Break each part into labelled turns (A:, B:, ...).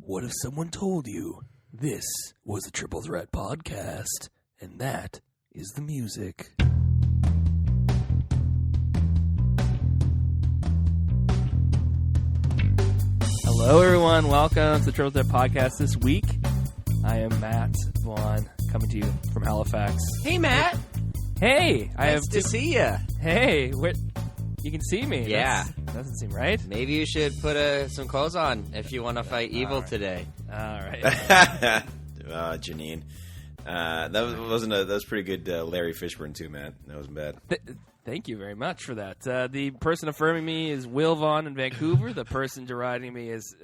A: What if someone told you this was a Triple Threat podcast, and that is the music? Hello, everyone. Welcome to the Triple Threat podcast this week. I am Matt Vaughn, coming to you from Halifax.
B: Hey, Matt.
A: Hey,
B: Nice to see you.
A: Hey, you can see me.
B: Yeah.
A: That doesn't seem right.
B: Maybe you should put some clothes on if you want to fight evil today.
A: All right.
C: Janine. That was pretty good. Larry Fishburne too, man. That wasn't bad.
A: Thank you very much for that. The person affirming me is Will Vaughn in Vancouver. The person deriding me is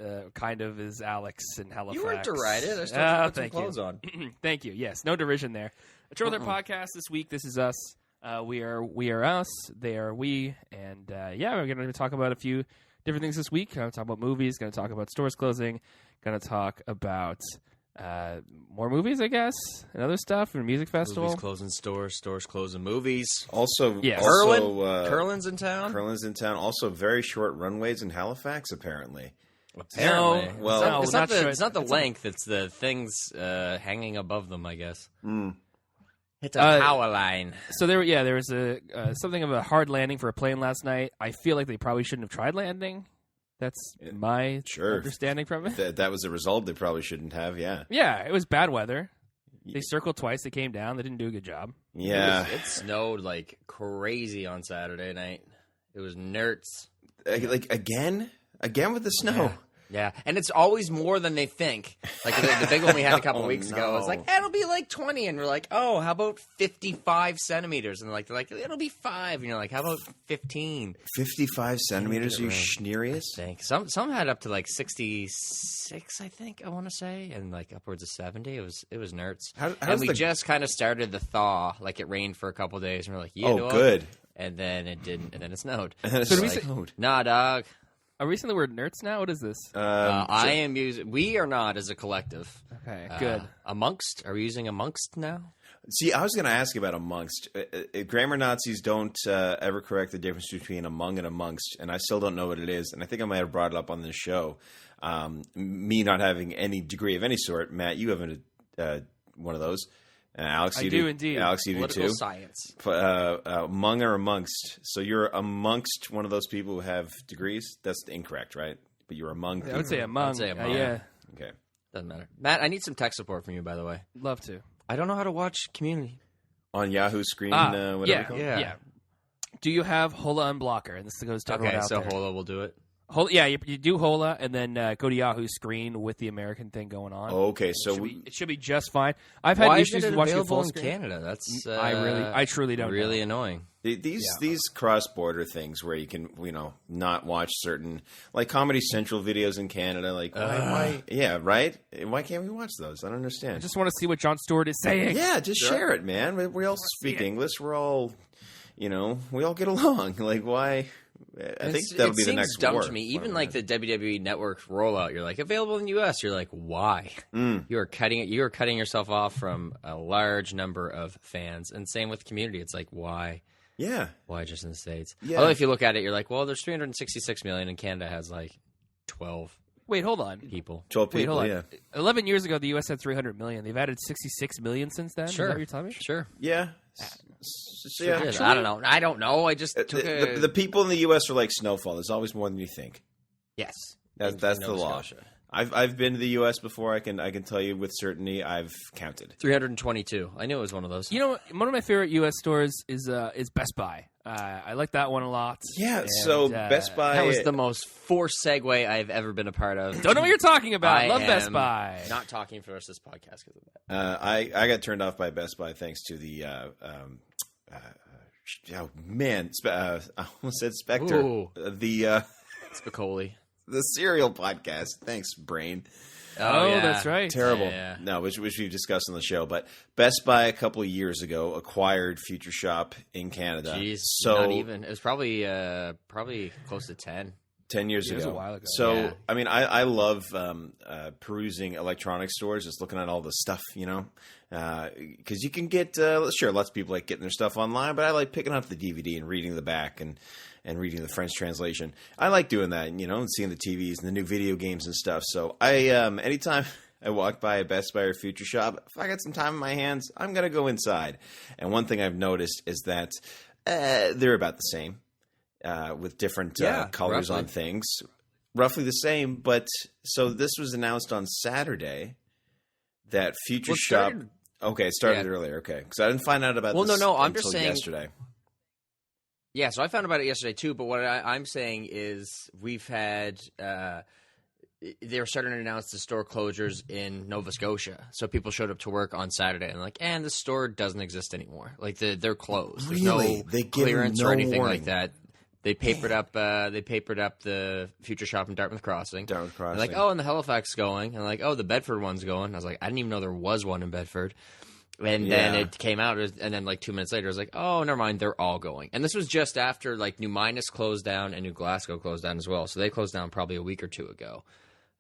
A: Alex in Halifax.
B: You weren't derided. I still put some clothes on.
A: Thank you. Yes, no derision there. A Triple Threat podcast this week. This is us. We are us. They are we. And we're going to talk about a few different things this week. Going to talk about movies. Going to talk about stores closing. Going to talk about more movies, I guess, and other stuff, and a music festival.
B: Movies closing stores, stores closing movies.
C: Also,
B: Curlin's in town.
C: Curlin's in town. Also, very short runways in Halifax, apparently.
B: Apparently.
A: No,
C: well,
B: it's not the length. It's the things hanging above them, I guess. It's a power line.
A: So there was a something of a hard landing for a plane last night. I feel like they probably shouldn't have tried landing. That's my understanding from it.
C: That was the result. They probably shouldn't have. Yeah.
A: Yeah, it was bad weather. They circled twice. They came down. They didn't do a good job.
C: Yeah.
B: It snowed like crazy on Saturday night. It was nerds.
C: Like again with the snow.
B: Yeah, and it's always more than they think. Like the big one we had a couple weeks ago, it's like, it'll be like 20. And we're like, oh, how about 55 centimeters? And they're like, it'll be 5. And you're like, how about 15?
C: 55 centimeters? Are you schneerious?
B: I think. Some had up to like 66, I think, I want to say, and like upwards of 70. It was nerds. And we just kind of started the thaw. Like it rained for a couple days, and we're like,
C: good.
B: And then it didn't, and then it snowed.
C: Nah,
B: dog.
A: Are we saying the word nerds now? What is this?
B: I am using. We are not as a collective.
A: Okay, good.
B: Amongst? Are we using amongst now?
C: See, I was going to ask you about amongst. Grammar Nazis don't ever correct the difference between among and amongst, and I still don't know what it is. And I think I might have brought it up on this show. Me not having any degree of any sort. Matt, you haven't one of those. Alex, you
A: do indeed.
C: Alex, you
B: Political
C: do too.
B: Science.
C: Among or amongst. So you're amongst one of those people who have degrees? That's incorrect, right? But you're among people.
A: I would say among. Yeah.
C: Okay.
B: Doesn't matter. Matt, I need some tech support from you, by the way.
A: Love to.
B: I don't know how to watch Community.
C: On Yahoo screen, whatever you call it?
A: Yeah. Do you have Hola Unblocker? And this goes to everyone out there.
B: Hola will do it.
A: You do Hola, and then go to Yahoo screen with the American thing going on.
C: Okay, so
A: it should be just fine. I've had issues with watching it full screen.
B: Canada? That's
A: I truly don't.
B: Really
A: know.
B: Annoying.
C: These cross-border things where you can not watch certain like Comedy Central videos in Canada, like why? Yeah, right. Why can't we watch those? I don't understand.
A: I just want to see what Jon Stewart is saying.
C: Yeah, just share it, man. We all speak English. We're all, we all get along. Like why? I think that'll be the next
B: dumb
C: war.
B: To me. Even like the WWE Network rollout, you're like available in the U.S. You're like, why? You are cutting yourself off from a large number of fans, and same with Community. It's like, why?
C: Yeah,
B: why just in the States?
C: Yeah.
B: Although if you look at it, you're like, well, there's 366 million, and Canada has like 12.
A: Wait, hold on.
B: People.
C: 12 people.
A: Wait, hold on. 11 years ago, the U.S. had 300 million. They've added 66 million since then.
B: Sure.
A: Is that what you're telling me?
B: Sure.
C: Yeah.
B: Yeah. I don't know. I just took
C: the people in the U.S. are like snowfall. There's always more than you think.
B: Yes.
C: That's the law.
B: Scotia.
C: I've been to the U.S. before. I can tell you with certainty. I've counted
B: 322. I knew it was one of those.
A: One of my favorite U.S. stores is Best Buy. I like that one a lot.
C: Yeah.
A: And,
C: so Best Buy.
B: That was the most forced segue I've ever been a part of.
A: Don't know what you're talking about.
B: I
A: Love
B: am
A: Best Buy.
B: Not talking for the rest of this podcast because of that.
C: I got turned off by Best Buy thanks to the. I almost said Spectre.
B: Ooh.
C: The
B: Spicoli.
C: The Serial podcast. Thanks, brain.
A: Oh,
B: yeah.
A: That's right.
C: Terrible.
B: Yeah.
C: No, which we've discussed on the show. But Best Buy a couple of years ago acquired Future Shop in Canada.
B: Jeez,
C: so
B: not even. It was probably close to 10.
C: 10 years
A: It was
C: ago.
A: a while ago.
C: So,
B: Yeah.
C: I mean, I love perusing electronic stores, just looking at all the stuff, you know, because you can get, sure, lots of people like getting their stuff online, but I like picking up the DVD and reading the back and reading the French translation. I like doing that, you know, and seeing the TVs and the new video games and stuff. So anytime I walk by a Best Buy or Future Shop, if I got some time in my hands, I'm going to go inside. And one thing I've noticed is that they're about the same. With different colors
B: roughly
C: on things. Roughly the same, but so this was announced on Saturday that Future Shop... it started earlier, okay. Because I didn't find out about this
B: I'm just saying,
C: yesterday.
B: Yeah, so I found about it yesterday too, but what I'm saying is we've had... they're starting to announce the store closures in Nova Scotia. So people showed up to work on Saturday and like, the store doesn't exist anymore. Like they're closed. There's no clearance or anything like that. They papered up the Future Shop in Dartmouth Crossing. They're like, and the Halifax going. And like, the Bedford one's going. And I was like, I didn't even know there was one in Bedford. And then it came out, and then like 2 minutes later, I was like, oh, never mind, they're all going. And this was just after like New Minas closed down and New Glasgow closed down as well. So they closed down probably a week or two ago.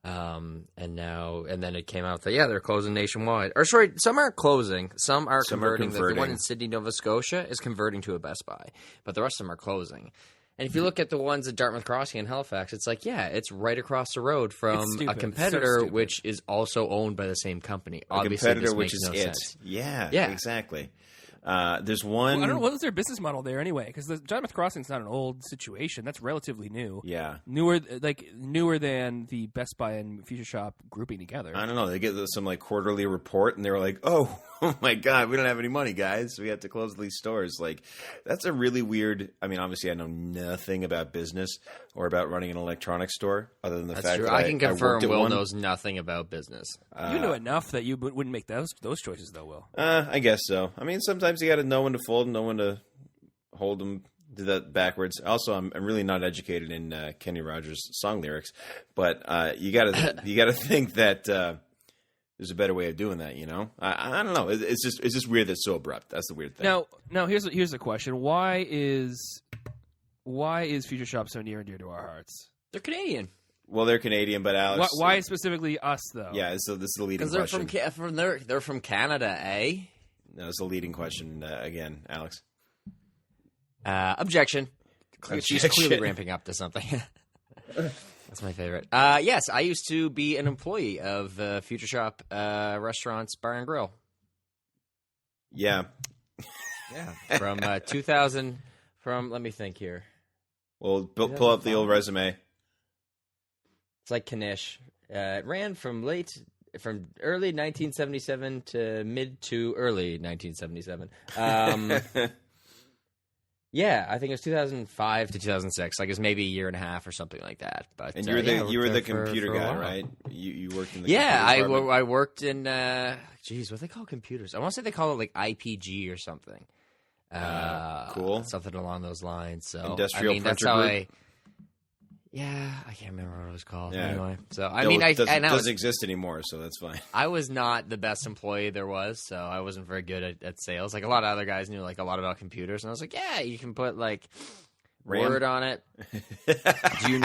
B: And then it came out that they're closing nationwide. Or sorry, some are closing, some are converting. The one in Sydney, Nova Scotia is converting to a Best Buy, but the rest of them are closing. And if you look at the ones at Dartmouth Crossing and Halifax, it's like, it's right across the road from a competitor, which is also owned by the same company. Obviously,
C: competitor,
B: this
C: which
B: makes
C: is
B: no
C: it.
B: sense.
C: Yeah, exactly. There's one.
A: Well, I don't know what was their business model there anyway, because the Dartmouth Crossing is not an old situation. That's relatively new.
C: Yeah,
A: newer than the Best Buy and Future Shop grouping together.
C: I don't know. They get some like quarterly report, and they were like, "Oh my God, we don't have any money, guys. We have to close these stores." Like, that's a really weird. I mean, obviously, I know nothing about business or about running an electronics store, other than the fact that
B: I can confirm Will
C: one.
B: Knows nothing about business.
A: You know enough that you wouldn't make those choices, though, Will.
C: I guess so. I mean, sometimes you got to know when to fold and know when to hold them. Do that backwards. Also, I'm really not educated in Kenny Rogers' song lyrics, but you gotta think that there's a better way of doing that. You know, I don't know. It's just weird that it's so abrupt. That's the weird thing.
A: Now here's the question: Why is Future Shop so near and dear to our hearts?
B: They're Canadian.
C: Well, they're Canadian, but Alex,
A: why specifically us though?
C: Yeah, so this is the leading
B: because
C: question.
B: they're from Canada, eh?
C: No, it's a leading question again, Alex.
B: Objection. She's clearly ramping up to something. That's my favorite. Yes, I used to be an employee of Future Shop Restaurants Bar and Grill.
C: Yeah.
B: From 2000. Let me think here.
C: Well, pull up the old resume.
B: It's like Kanish. It ran from early 1977 to mid to early 1977. Yeah, I think it was 2005 to 2006. I guess maybe a year and a half or something like that. But
C: and you were the computer guy, right? You worked in the
B: I worked in. What they call computers? I want to say they call it like IPG or something.
C: Cool,
B: something along those lines. So
C: Industrial
B: that's
C: Printer
B: how
C: Group?
B: I can't remember what it was called.
C: Yeah.
B: Anyway, so
C: it doesn't exist anymore, so that's fine.
B: I was not the best employee there was, so I wasn't very good at sales. Like a lot of other guys knew like a lot about computers, and I was like, yeah, you can put like Word on it. Do you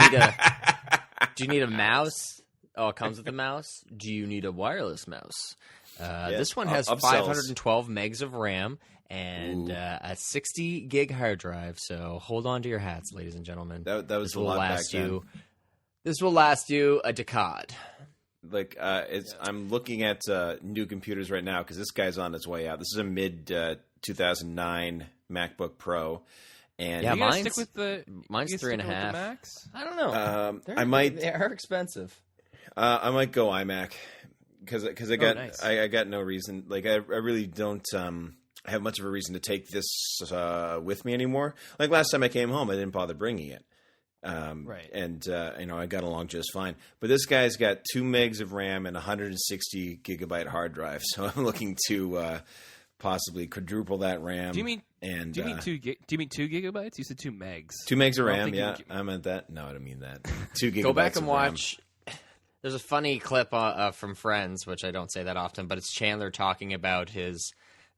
B: need a mouse? Oh, it comes with a mouse. Do you need a wireless mouse? This one has 512 megs of RAM and a 60 gig hard drive. So hold on to your hats, ladies and gentlemen.
C: That was a lot back then.
B: This will last you a decade.
C: Like I'm looking at new computers right now because this guy's on his way out. This is a mid 2009 MacBook Pro. And
B: yeah, mine's
A: 3.5. Max?
B: I don't know. They are expensive.
C: I might go iMac because I got no reason. Like I really don't have much of a reason to take this with me anymore. Like last time I came home, I didn't bother bringing it.
A: Right.
C: And I got along just fine. But this guy's got 2 megs of RAM and 160 gigabyte hard drive. So I'm looking to possibly quadruple that RAM.
A: Do you mean 2 gigabytes? You said 2 megs.
C: 2 megs of RAM, yeah. I meant that. No, I don't mean that. 2 gigabytes.
B: Go back and
C: of
B: watch. There's a funny clip from Friends, which I don't say that often, but it's Chandler talking about his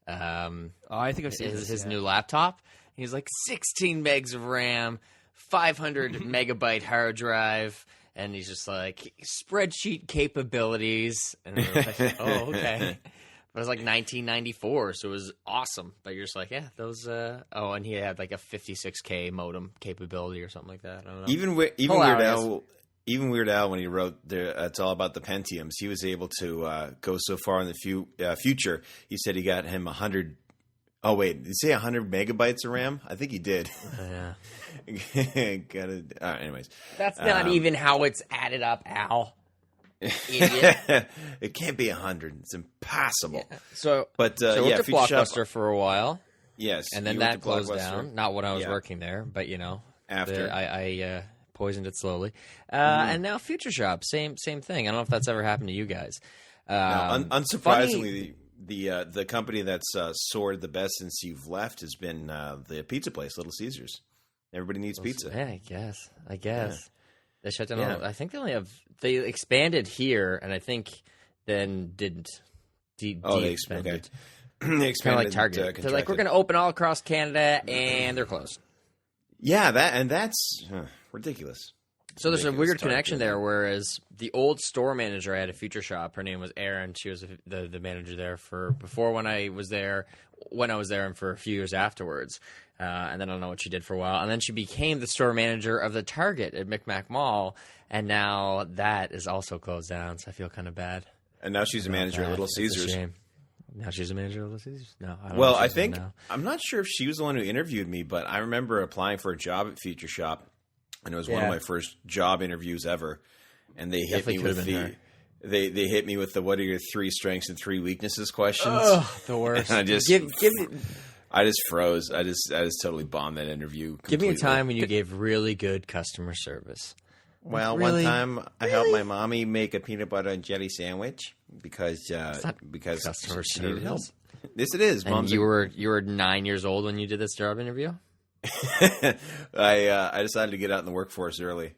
A: I think I've seen
B: his new laptop. He's like 16 megs of RAM, 500 megabyte hard drive. And he's just like, spreadsheet capabilities. And I was like, oh, okay. But it was like 1994, so it was awesome. But you're just like, yeah, those. Oh, and he had like a 56K modem capability or something like that. I don't know.
C: Even Weird Al, when he wrote "It's All About the Pentiums," he was able to go so far in the future. He said he got him 100. Oh wait, did he say 100 megabytes of RAM? I think he did.
B: Yeah.
C: Got it. Anyways,
B: that's not even how it's added up, Al. Idiot.
C: It can't be 100. It's impossible.
B: Yeah. So I worked at Blockbuster for a while.
C: Yes,
B: and then that closed down. Not when I was working there, but
C: after
B: I poisoned it slowly. And now Future Shop, same thing. I don't know if that's ever happened to you guys.
C: Unsurprisingly, the company that's soared the best since you've left has been the pizza place, Little Caesars. Everybody needs pizza.
B: Yeah, I guess. Yeah. They shut down. Yeah. I think they expanded here, and I think then didn't. They expanded.
C: Okay. They expanded
B: kind of like Target. They're like, we're going to open all across Canada, and they're closed.
C: Yeah, that's ridiculous.
B: So there's a weird connection there, whereas the old store manager I had at Future Shop, her name was Erin. She was the manager there before when I was there, and for a few years afterwards. And then I don't know what she did for a while. And then she became the store manager of the Target at Micmac Mall, and now that is also closed down, so I feel kind of bad.
C: And now she's a manager at Little Caesars.
B: It's a shame. Now she's a manager at Little Caesars? No.
C: I think – I'm not sure if she was the one who interviewed me, but I remember applying for a job at Future Shop. And it was one of my first job interviews ever, and they hit me with they hit me with the "What are your 3 strengths and 3 weaknesses?" questions.
B: Oh, the worst!
C: And I just froze. I just totally bombed that interview. Completely.
B: Give me a time when you gave really good customer service.
C: Well, one time I helped my mommy make a peanut butter and jelly sandwich because
B: customer
C: she needed help.
B: service.
C: Yes, it is.
B: And you were 9 years old when you did this job interview.
C: I decided to get out in the workforce early.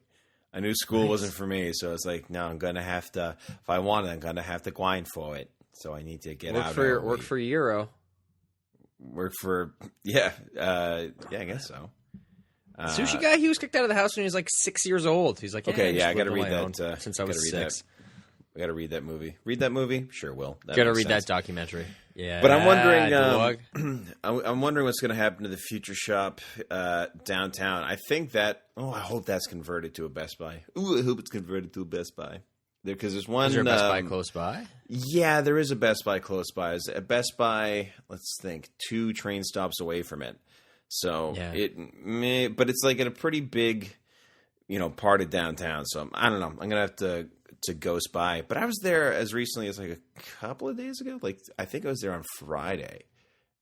C: I knew school wasn't for me, so it's like, no, I'm gonna have to. If I want it, I'm gonna have to grind for it. So I need to get out.
B: Work for Euro.
C: Work for I guess so.
B: Sushi guy. He was kicked out of the house when he was like 6 years old. He's like,
C: okay, I got to read that.
B: Since I was 6.
C: I got to read that movie. Read that movie? Sure will.
B: Got to read that documentary. Yeah,
C: but I'm wondering. I'm wondering what's going to happen to the Future Shop downtown. I think that. Oh, I hope that's converted to a Best Buy. Ooh, I hope it's converted to a Best Buy. Because there's one.
B: Is there a Best Buy close by?
C: Yeah, there is a Best Buy close by. There's a Best Buy. Let's think, 2 train stops away from it. So but it's like in a pretty big, part of downtown. So I don't know. I'm gonna have to ghost by. But I was there as recently as like a couple of days ago. Like I think I was there on Friday,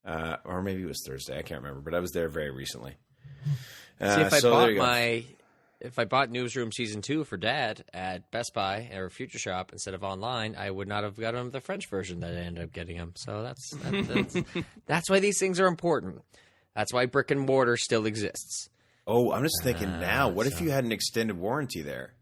C: or maybe it was Thursday. I can't remember. But I was there very recently.
B: See, if I bought Newsroom Season 2 for Dad at Best Buy or Future Shop instead of online, I would not have got him the French version that I ended up getting him. So that's why these things are important. That's why brick and mortar still exists.
C: Oh, I'm just thinking now. What if you had an extended warranty there?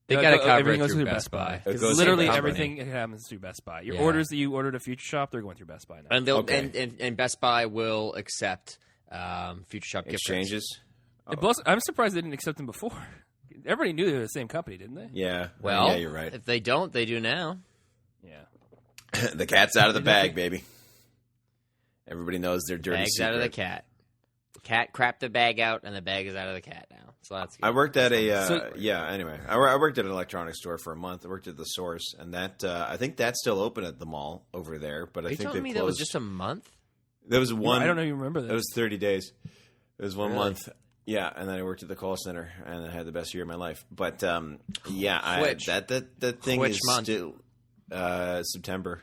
B: They got to cover
A: everything
B: it
A: goes
B: through
A: through
B: Best Buy.
A: Literally everything happens through Best Buy. Your orders that you ordered at Future Shop, they're going through Best Buy now.
B: And and Best Buy will accept Future Shop gift
C: exchanges.
A: Plus, I'm surprised they didn't accept them before. Everybody knew they were the same company, didn't they?
C: Yeah.
B: Well,
C: yeah, you're right.
B: If they don't, they do now.
A: Yeah.
C: The cat's out of the bag, baby. Everybody knows their dirty
B: Bag's
C: secret.
B: out of the cat. The cat crapped the bag out, and the bag is out of the cat now. So that's good.
C: I worked at anyway, I worked at an electronics store for a month. I worked at the Source, and that I think that's still open at the mall over there. But I think they closed.
B: That was just a month?
C: There was one.
A: I don't even remember that.
C: It was 30 days. It was 1 month. Yeah, and then I worked at the call center, and I had the best year of my life. But that thing
B: Which
C: is
B: month?
C: still September.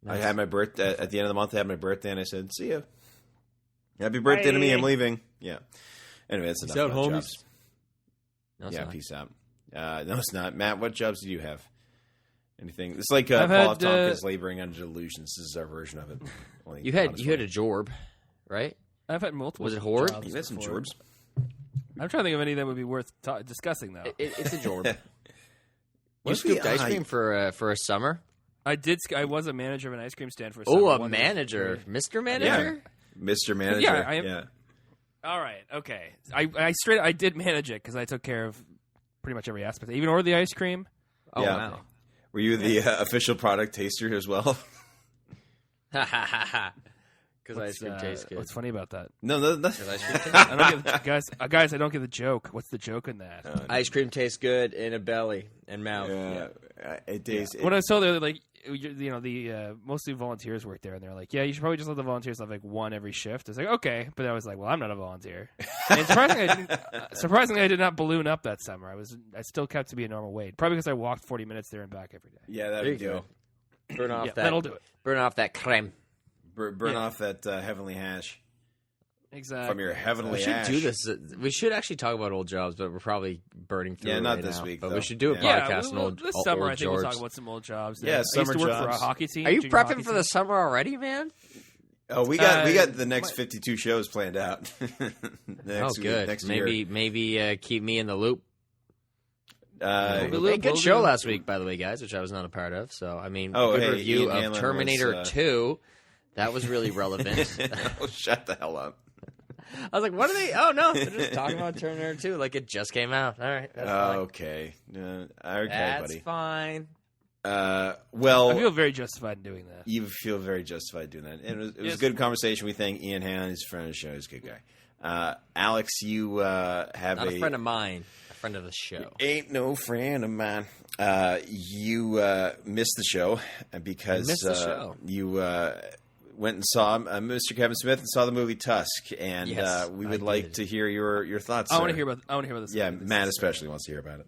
B: Nice.
C: I had my birthday at the end of the month. I had my birthday, and I said, "See ya, happy birthday to me. I'm leaving." Yeah. Anyway, that's enough about jobs.
B: No, it's not.
C: Peace out. No, it's not. Matt, what jobs do you have? Anything? It's like
A: I've
C: Paul
A: had,
C: Tompkins laboring under delusions. This is our version of it.
B: You had a Jorb, right?
A: I've had multiple.
B: Was it Horde?
A: jobs
C: You had some
A: before.
C: Jorbs.
A: I'm trying to think of any that would be worth discussing, though.
B: It's a Jorb. You scooped ice cream for a summer?
A: I did. I was a manager of an ice cream stand for a
B: Oh,
A: summer.
B: a manager. Mr. Manager?
C: Mr. Manager.
A: Yeah, All right. Okay. I did manage it because I took care of pretty much every aspect. I even ordered the ice cream.
B: Oh,
C: Yeah.
B: wow.
C: Were you the official product taster as well?
B: Ha ha ha ha. Because ice cream tastes good.
A: What's funny about that?
C: No,
B: Ice cream tastes
A: I don't get guys. I don't get the joke. What's the joke in that?
B: Ice cream tastes good in a belly and mouth.
C: it tastes.
A: When I was told they're like, the mostly volunteers work there, and they're like, yeah, you should probably just let the volunteers have like one every shift. It's like, okay, but I was like, well, I'm not a volunteer. And surprisingly, I did not balloon up that summer. I still kept to be a normal weight, probably because I walked 40 minutes there and back every day.
C: Yeah, that
B: There
C: would
B: you
C: do
B: go.
C: it.
B: Burn off that.
A: That'll do it.
B: Burn off that creme.
C: Burn off that heavenly hash
A: Exactly.
C: from your heavenly
B: We should
C: ash.
B: do this. We should actually talk about old jobs, but we're probably burning through.
C: Yeah,
B: it
C: not
B: right
C: this
B: now.
C: week,
B: But
C: though.
B: we should do a
C: Yeah.
B: podcast on old,
A: this
B: old
A: summer. I think we'll
B: George.
A: talk about some old jobs.
C: Yeah,
A: I used to
C: summer
A: work for a
C: jobs.
A: hockey team.
B: Are you
A: junior hockey
B: prepping for the
A: team.
B: summer already, man?
C: Oh, we got the next 52 shows planned out. Next
B: Good.
C: week, next year.
B: Maybe keep me in the loop.
A: We'll
B: A good
A: do-
B: show last week, by the way, guys, which I was not a part of. So, I mean,
C: Oh,
B: good
C: hey,
B: review
C: Ian
B: of
C: Hamlin
B: Terminator
C: was,
B: 2. That was really relevant.
C: Oh, shut the hell up.
B: I was like, what are they? Oh, no. They're just talking about Terminator 2 like it just came out. All right. That's fine.
C: Okay. Okay,
B: That's
C: buddy.
B: fine.
C: Well,
A: I feel very justified in doing that.
C: you feel very justified doing that. And it was
A: Yes.
C: a good conversation. We thank Ian Hannon. He's a friend of the show. He's a good guy. Alex, you have
B: Not a friend of mine, a friend of the show.
C: Ain't no friend of mine. You missed the show because
B: Missed the show.
C: you went and saw Mr. Kevin Smith and saw the movie Tusk, and
B: Yes,
C: we
B: I
C: would like
B: did.
C: to hear your thoughts.
A: I want to
C: sir.
A: hear about this.
C: Yeah, Matt especially wants to hear about it.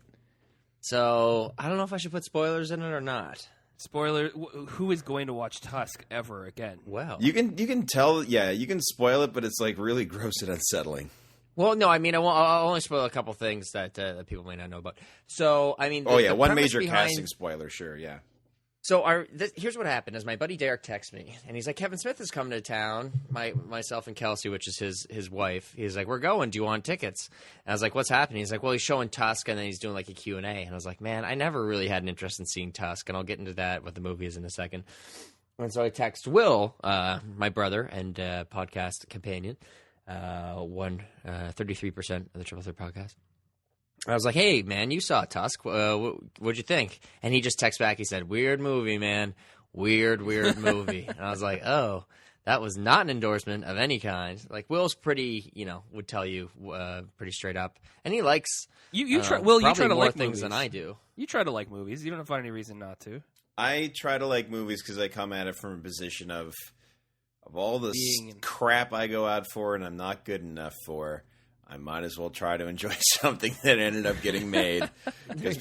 B: So, I don't know if I should put spoilers in it or not.
A: Spoiler: who is going to watch Tusk ever again?
B: Well,
C: You can tell, you can spoil it, but it's like really gross and unsettling.
B: Well, no, I mean, I'll only spoil a couple things that people may not know about. So, I mean, the
C: one
B: premise
C: major
B: behind-
C: casting spoiler, sure, yeah.
B: So, here's what happened: is my buddy Derek texts me, and he's like, "Kevin Smith is coming to town." Myself and Kelsey, which is his wife, he's like, "We're going. Do you want tickets?" And I was like, "What's happening?" He's like, "Well, he's showing Tusk, and then he's doing like a Q&A." And I was like, "Man, I never really had an interest in seeing Tusk, and I'll get into that what the movie is in a second." And so I text Will, my brother and podcast companion. 33% of the Triple Threat podcast. I was like, hey, man, you saw Tusk. What'd you think? And he just texted back. He said, weird movie, man. Weird movie. And I was like, oh, that was not an endorsement of any kind. Like, Will's pretty, would tell you pretty straight up. And he likes
A: You try. Will you try
B: probably
A: to
B: more
A: like
B: things
A: movies
B: than I do.
A: You try to like movies. You don't find any reason not to.
C: I try to like movies because I come at it from a position of all the
A: Being-
C: crap I go out for and I'm not good enough for. I might as well try to enjoy something that ended up getting made because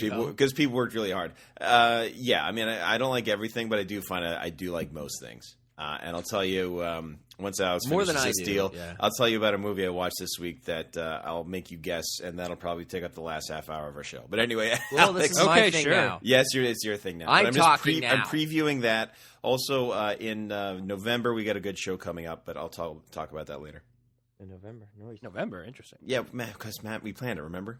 C: people worked really hard. I mean, I don't like everything, but I do find I do like most things. And I'll tell you, once Alex
B: More than
C: finishes
B: I
C: this
B: do,
C: deal,
B: yeah.
C: I'll tell you about a movie I watched this week that I'll make you guess, and that'll probably take up the last half hour of our show. But anyway,
B: Well, this
C: Alex,
B: is my
A: Okay,
B: thing
A: sure.
B: now.
C: yes, it's your thing now.
B: I'm
C: But just
B: talking now.
C: I'm previewing that. Also, in November, we got a good show coming up, but I'll talk about that later.
B: In November.
A: November, interesting.
C: Yeah, because Matt, we planned it, remember?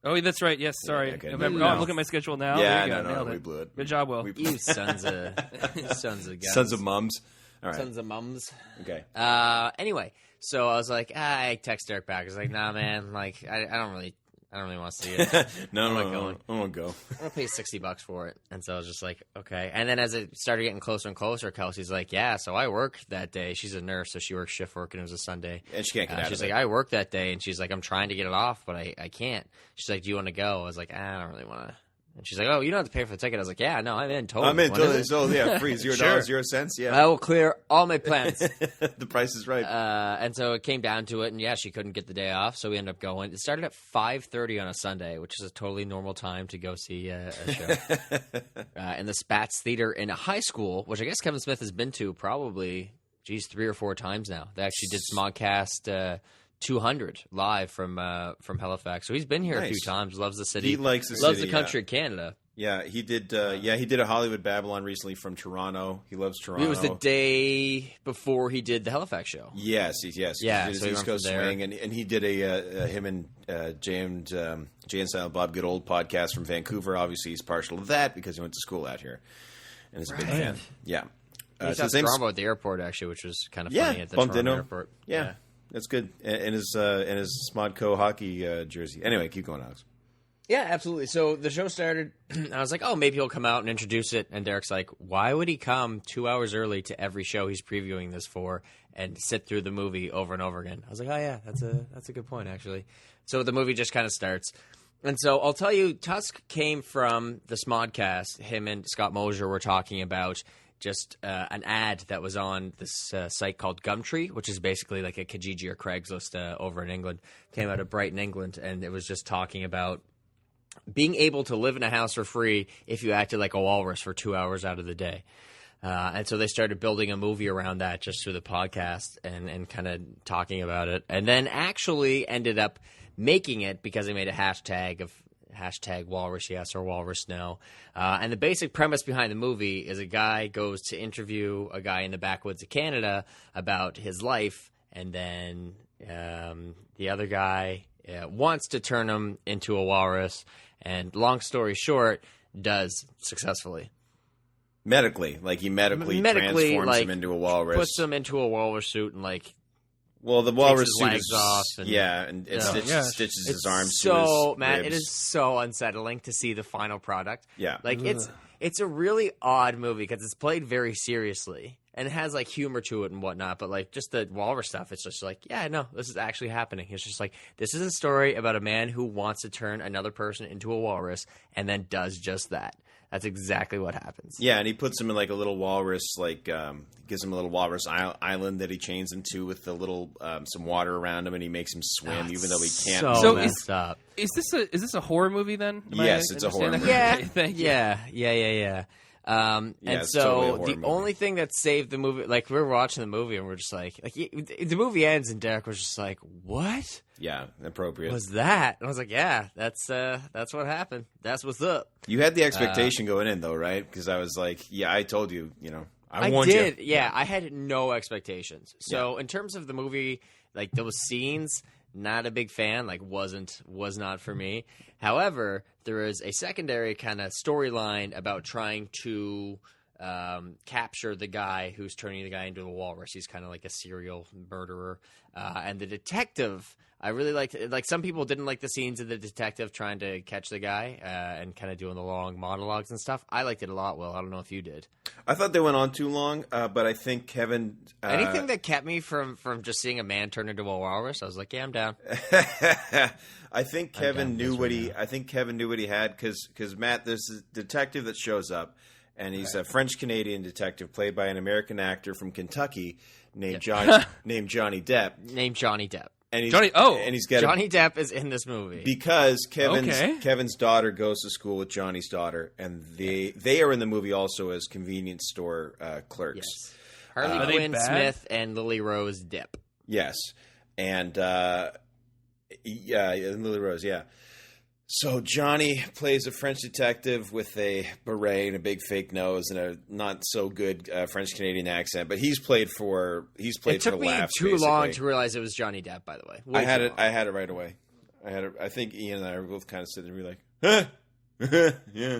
A: Oh, that's right. Yes, sorry.
C: okay.
A: November.
C: No.
A: Oh, I'm looking at my schedule now.
C: Yeah,
A: There you go.
C: no,
A: Nailed
C: we
A: it.
C: blew it.
A: Good job, Will.
C: We-
B: You sons of guys.
C: Sons of mums. All right.
B: Sons of mums.
C: Okay.
B: Anyway, so I was like, I text Derek back. I was like, nah, man, like I don't really want to see it.
C: No,
B: not
C: I
B: going.
C: won't go.
B: I'm gonna pay $60 for it. And so I was just like, okay. And then as it started getting closer and closer, Kelsey's like, yeah. So I worked that day. She's a nurse, so she works shift work, and it was a Sunday.
C: And she can't get out
B: She's
C: of
B: like,
C: it.
B: I worked that day, and she's like, I'm trying to get it off, but I can't. She's like, do you want to go? I was like, I don't really want to. And she's like, oh, you don't have to pay for the ticket. I was like, yeah, no, I'm in totally.
C: I'm in
B: When is
C: totally.
B: it?
C: So yeah, free $0,
B: Sure.
C: 0 cents.
B: I
C: Yeah,
B: will clear all my plans.
C: the price is right.
B: And so it came down to it, and yeah, she couldn't get the day off, so we ended up going. It started at 5:30 on a Sunday, which is a totally normal time to go see a show. In the Spats Theater in a high school, which I guess Kevin Smith has been to probably, 3 or 4 times now. They actually did Smodcast 200 live from Halifax, so he's been here a few
C: Nice.
B: times. Loves the city.
C: He likes the
B: loves
C: city,
B: the country of Canada.
C: Yeah, he did. He did a Hollywood Babylon recently from Toronto. He loves Toronto.
B: It was the day before he did the Halifax show.
C: Yes.
B: Yeah,
C: He did
B: so he
C: his East
B: went
C: Coast
B: from there.
C: swing, and he did him and Jay and Silent Bob Good podcast from Vancouver. Obviously, he's partial to that because he went to school out here, and is a big
B: Right.
C: fan. Yeah,
B: He
C: so
B: saw
C: his name's-
B: Strombo at the airport, actually, which was kind of
C: Yeah,
B: funny at the
C: bumped
B: Toronto
C: into him.
B: airport.
C: Yeah. That's good. In his Smodco hockey jersey. Anyway, keep going, Alex.
B: Yeah, absolutely. So the show started. I was like, oh, maybe he'll come out and introduce it. And Derek's like, why would he come 2 hours early to every show he's previewing this for and sit through the movie over and over again? I was like, oh, yeah, that's a good point, actually. So the movie just kind of starts. And so I'll tell you, Tusk came from the Smodcast. Him and Scott Mosier were talking about just an ad that was on this site called Gumtree, which is basically like a Kijiji or Craigslist over in England. Came out of Brighton, England, and it was just talking about being able to live in a house for free if you acted like a walrus for 2 hours out of the day. And so they started building a movie around that just through the podcast and kind of talking about it. And then actually ended up making it because they made a hashtag of hashtag walrus yes or walrus no. And the basic premise behind the movie is a guy goes to interview a guy in the backwoods of Canada about his life, and then the other guy wants to turn him into a walrus, and long story short, does successfully.
C: Medically, like he medically transforms
B: like,
C: him into a walrus.
B: Puts him into a walrus suit and like
C: well, the walrus
B: takes his
C: suit
B: legs
C: is
B: off and,
C: and it stitches his arms to his
B: ribs. It is so unsettling to see the final product.
C: Yeah.
B: Like it's a really odd movie because it's played very seriously and it has like humor to it and whatnot, but like just the walrus stuff, it's just like, yeah, no, this is actually happening. It's just like, this is a story about a man who wants to turn another person into a walrus and then does just that. That's exactly what happens.
C: Yeah, and he puts him in like a little walrus, like gives him a little walrus island that he chains him to with the little some water around him, and he makes him swim even though he can't.
A: So
B: messed up.
A: Is this a horror movie then?
C: Yes, it's a horror movie.
B: Yeah,
A: Thank you.
B: Yeah. And
C: it's
B: so
C: totally a horror
B: the
C: movie.
B: only thing that saved the movie, like we were watching the movie and we're just like the movie ends and Derek was just like, "What
C: Yeah, appropriate.
B: was that?" And I was like, "Yeah, that's what happened. That's what's up."
C: You had the expectation going in though, right? Because I was like, yeah, I told you, I warned
B: did.
C: you.
B: Yeah, I had no expectations. So in terms of the movie, like those scenes, not a big fan. Like was not for me. However, there is a secondary kind of storyline about trying to capture the guy who's turning the guy into a walrus. He's kind of like a serial murderer, and the detective. I really liked it. Like some people didn't like the scenes of the detective trying to catch the guy and kind of doing the long monologues and stuff. I liked it a lot. Well, I don't know if you did.
C: I thought they went on too long, but I think Kevin.
B: Anything that kept me from just seeing a man turn into a walrus, I was like, yeah, I'm down.
C: I think Kevin knew what he. I think Kevin knew what he had because Matt, there's a detective that shows up, and he's a French Canadian detective played by an American actor from Kentucky named Johnny Depp.
B: Named Johnny Depp.
C: And he's,
A: Johnny
C: got
B: Johnny Depp is in this movie
C: because Kevin's daughter goes to school with Johnny's daughter, and they are in the movie also as convenience store clerks.
B: Yes. Harley Quinn Smith and Lily Rose Depp.
C: Yes, and Lily Rose, yeah. So Johnny plays a French detective with a beret and a big fake nose and a not so good French Canadian accent, but he's played for laughs.
B: It took me too long to realize it was Johnny Depp. By the way, I had
C: it right away. I think Ian and I were both kind of sitting there, like, huh? Yeah.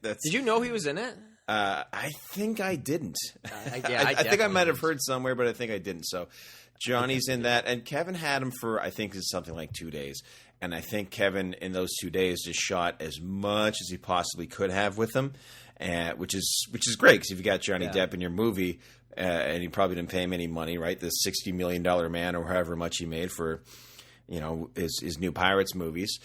B: Did you know he was in it?
C: I think I didn't.
B: I
C: think I might have heard somewhere, but I think I didn't. So Johnny's in that, and Kevin had him for I think it's something like 2 days. And I think Kevin, in those 2 days, just shot as much as he possibly could have with him, which is great because if you got Johnny Depp in your movie, and you probably didn't pay him any money, right? The $60 million man or however much he made for, his new Pirates movies,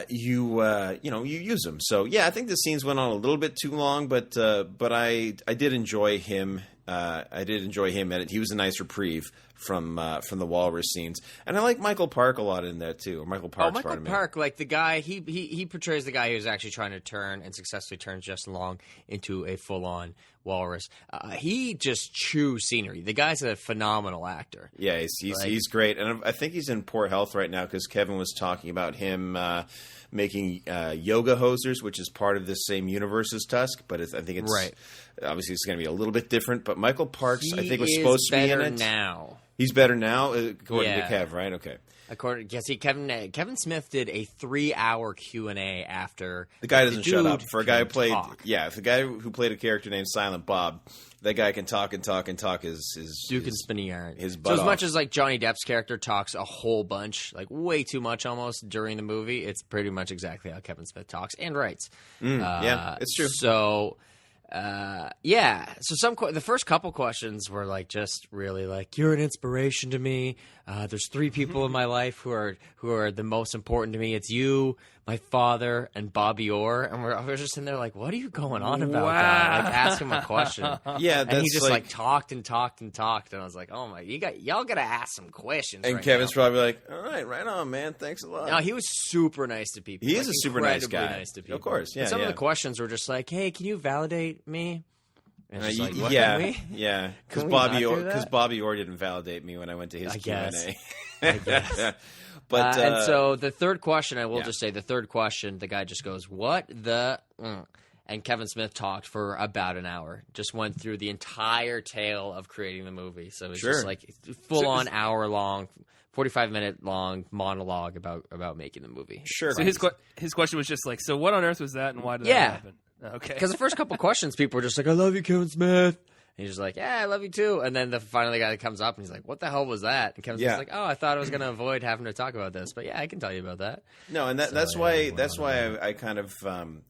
C: you use him. So yeah, I think the scenes went on a little bit too long, but I did enjoy him. I did enjoy him in it. He was a nice reprieve from the walrus scenes, and I like Michael Park a lot in that too. Or Michael Park,
B: like the guy he portrays the guy who's actually trying to turn and successfully turns Justin Long into a full on walrus. He just chews scenery. The guy's a phenomenal actor.
C: Yeah, he's great, and I think he's in poor health right now because Kevin was talking about him making yoga hosers, which is part of the same universe as Tusk, but I think it's
B: right.
C: Obviously, it's going to be a little bit different. But Michael Parks, I think, was supposed to be in it
B: now.
C: He's better now, according to Kev, right? Okay.
B: Kevin Smith did a 3-hour Q&A after
C: The guy doesn't shut up. For a guy who played,
B: talk.
C: if the guy who played a character named Silent Bob, that guy can talk and talk and talk his
B: Duke and Spinny Yarn.
C: his
B: So
C: butt
B: as much
C: off.
B: as like Johnny Depp's character talks a whole bunch, like way too much almost during the movie, it's pretty much exactly how Kevin Smith talks and writes.
C: Yeah, it's true.
B: So, So the first couple questions were like just really like, you're an inspiration to me. There's 3 people in my life who are the most important to me. It's you, my father, and Bobby Orr. And I was just in there like, what are you going on about that? Like, ask him a question.
C: Yeah,
B: And he
C: that's
B: just
C: like
B: talked and talked and talked. And I was like, oh my, y'all gotta ask some questions.
C: and
B: right
C: Kevin's
B: now.
C: probably like, all right on, man. Thanks a lot.
B: No, he was super nice to people.
C: He is a super nice
B: incredibly
C: guy.
B: Nice to people.
C: Of course, yeah,
B: And some
C: yeah.
B: of the questions were just like, "Hey, can you validate me?" And it's just like, what,
C: yeah,
B: can we?
C: yeah. Because
B: Can we not do that?
C: Bobby Orr didn't validate me when I went to his
B: I
C: Q&A.
B: guess. I guess.
C: But
B: And so the third question, I will
C: yeah.
B: just say, the third question, the guy just goes, "What the?" And Kevin Smith talked for about an hour. Just went through the entire tale of creating the movie. So it's
C: Sure.
B: just like full on hour long, 45-minute long monologue about making the movie.
C: sure.
A: So his question was just like, so what on earth was that, and why did that
B: Yeah.
A: happen? Okay.
B: Because the first couple questions, people were just like, "I love you, Kevin Smith." And he's just like, "Yeah, I love you too." And then finally the guy that comes up and he's like, "What the hell was that?" And Kevin Smith's
C: Yeah.
B: like, "Oh, I thought I was going to avoid having to talk about this, but yeah, I can tell you about that."
C: No, and that's
B: yeah,
C: why
B: went
C: that's
B: on
C: why I kind of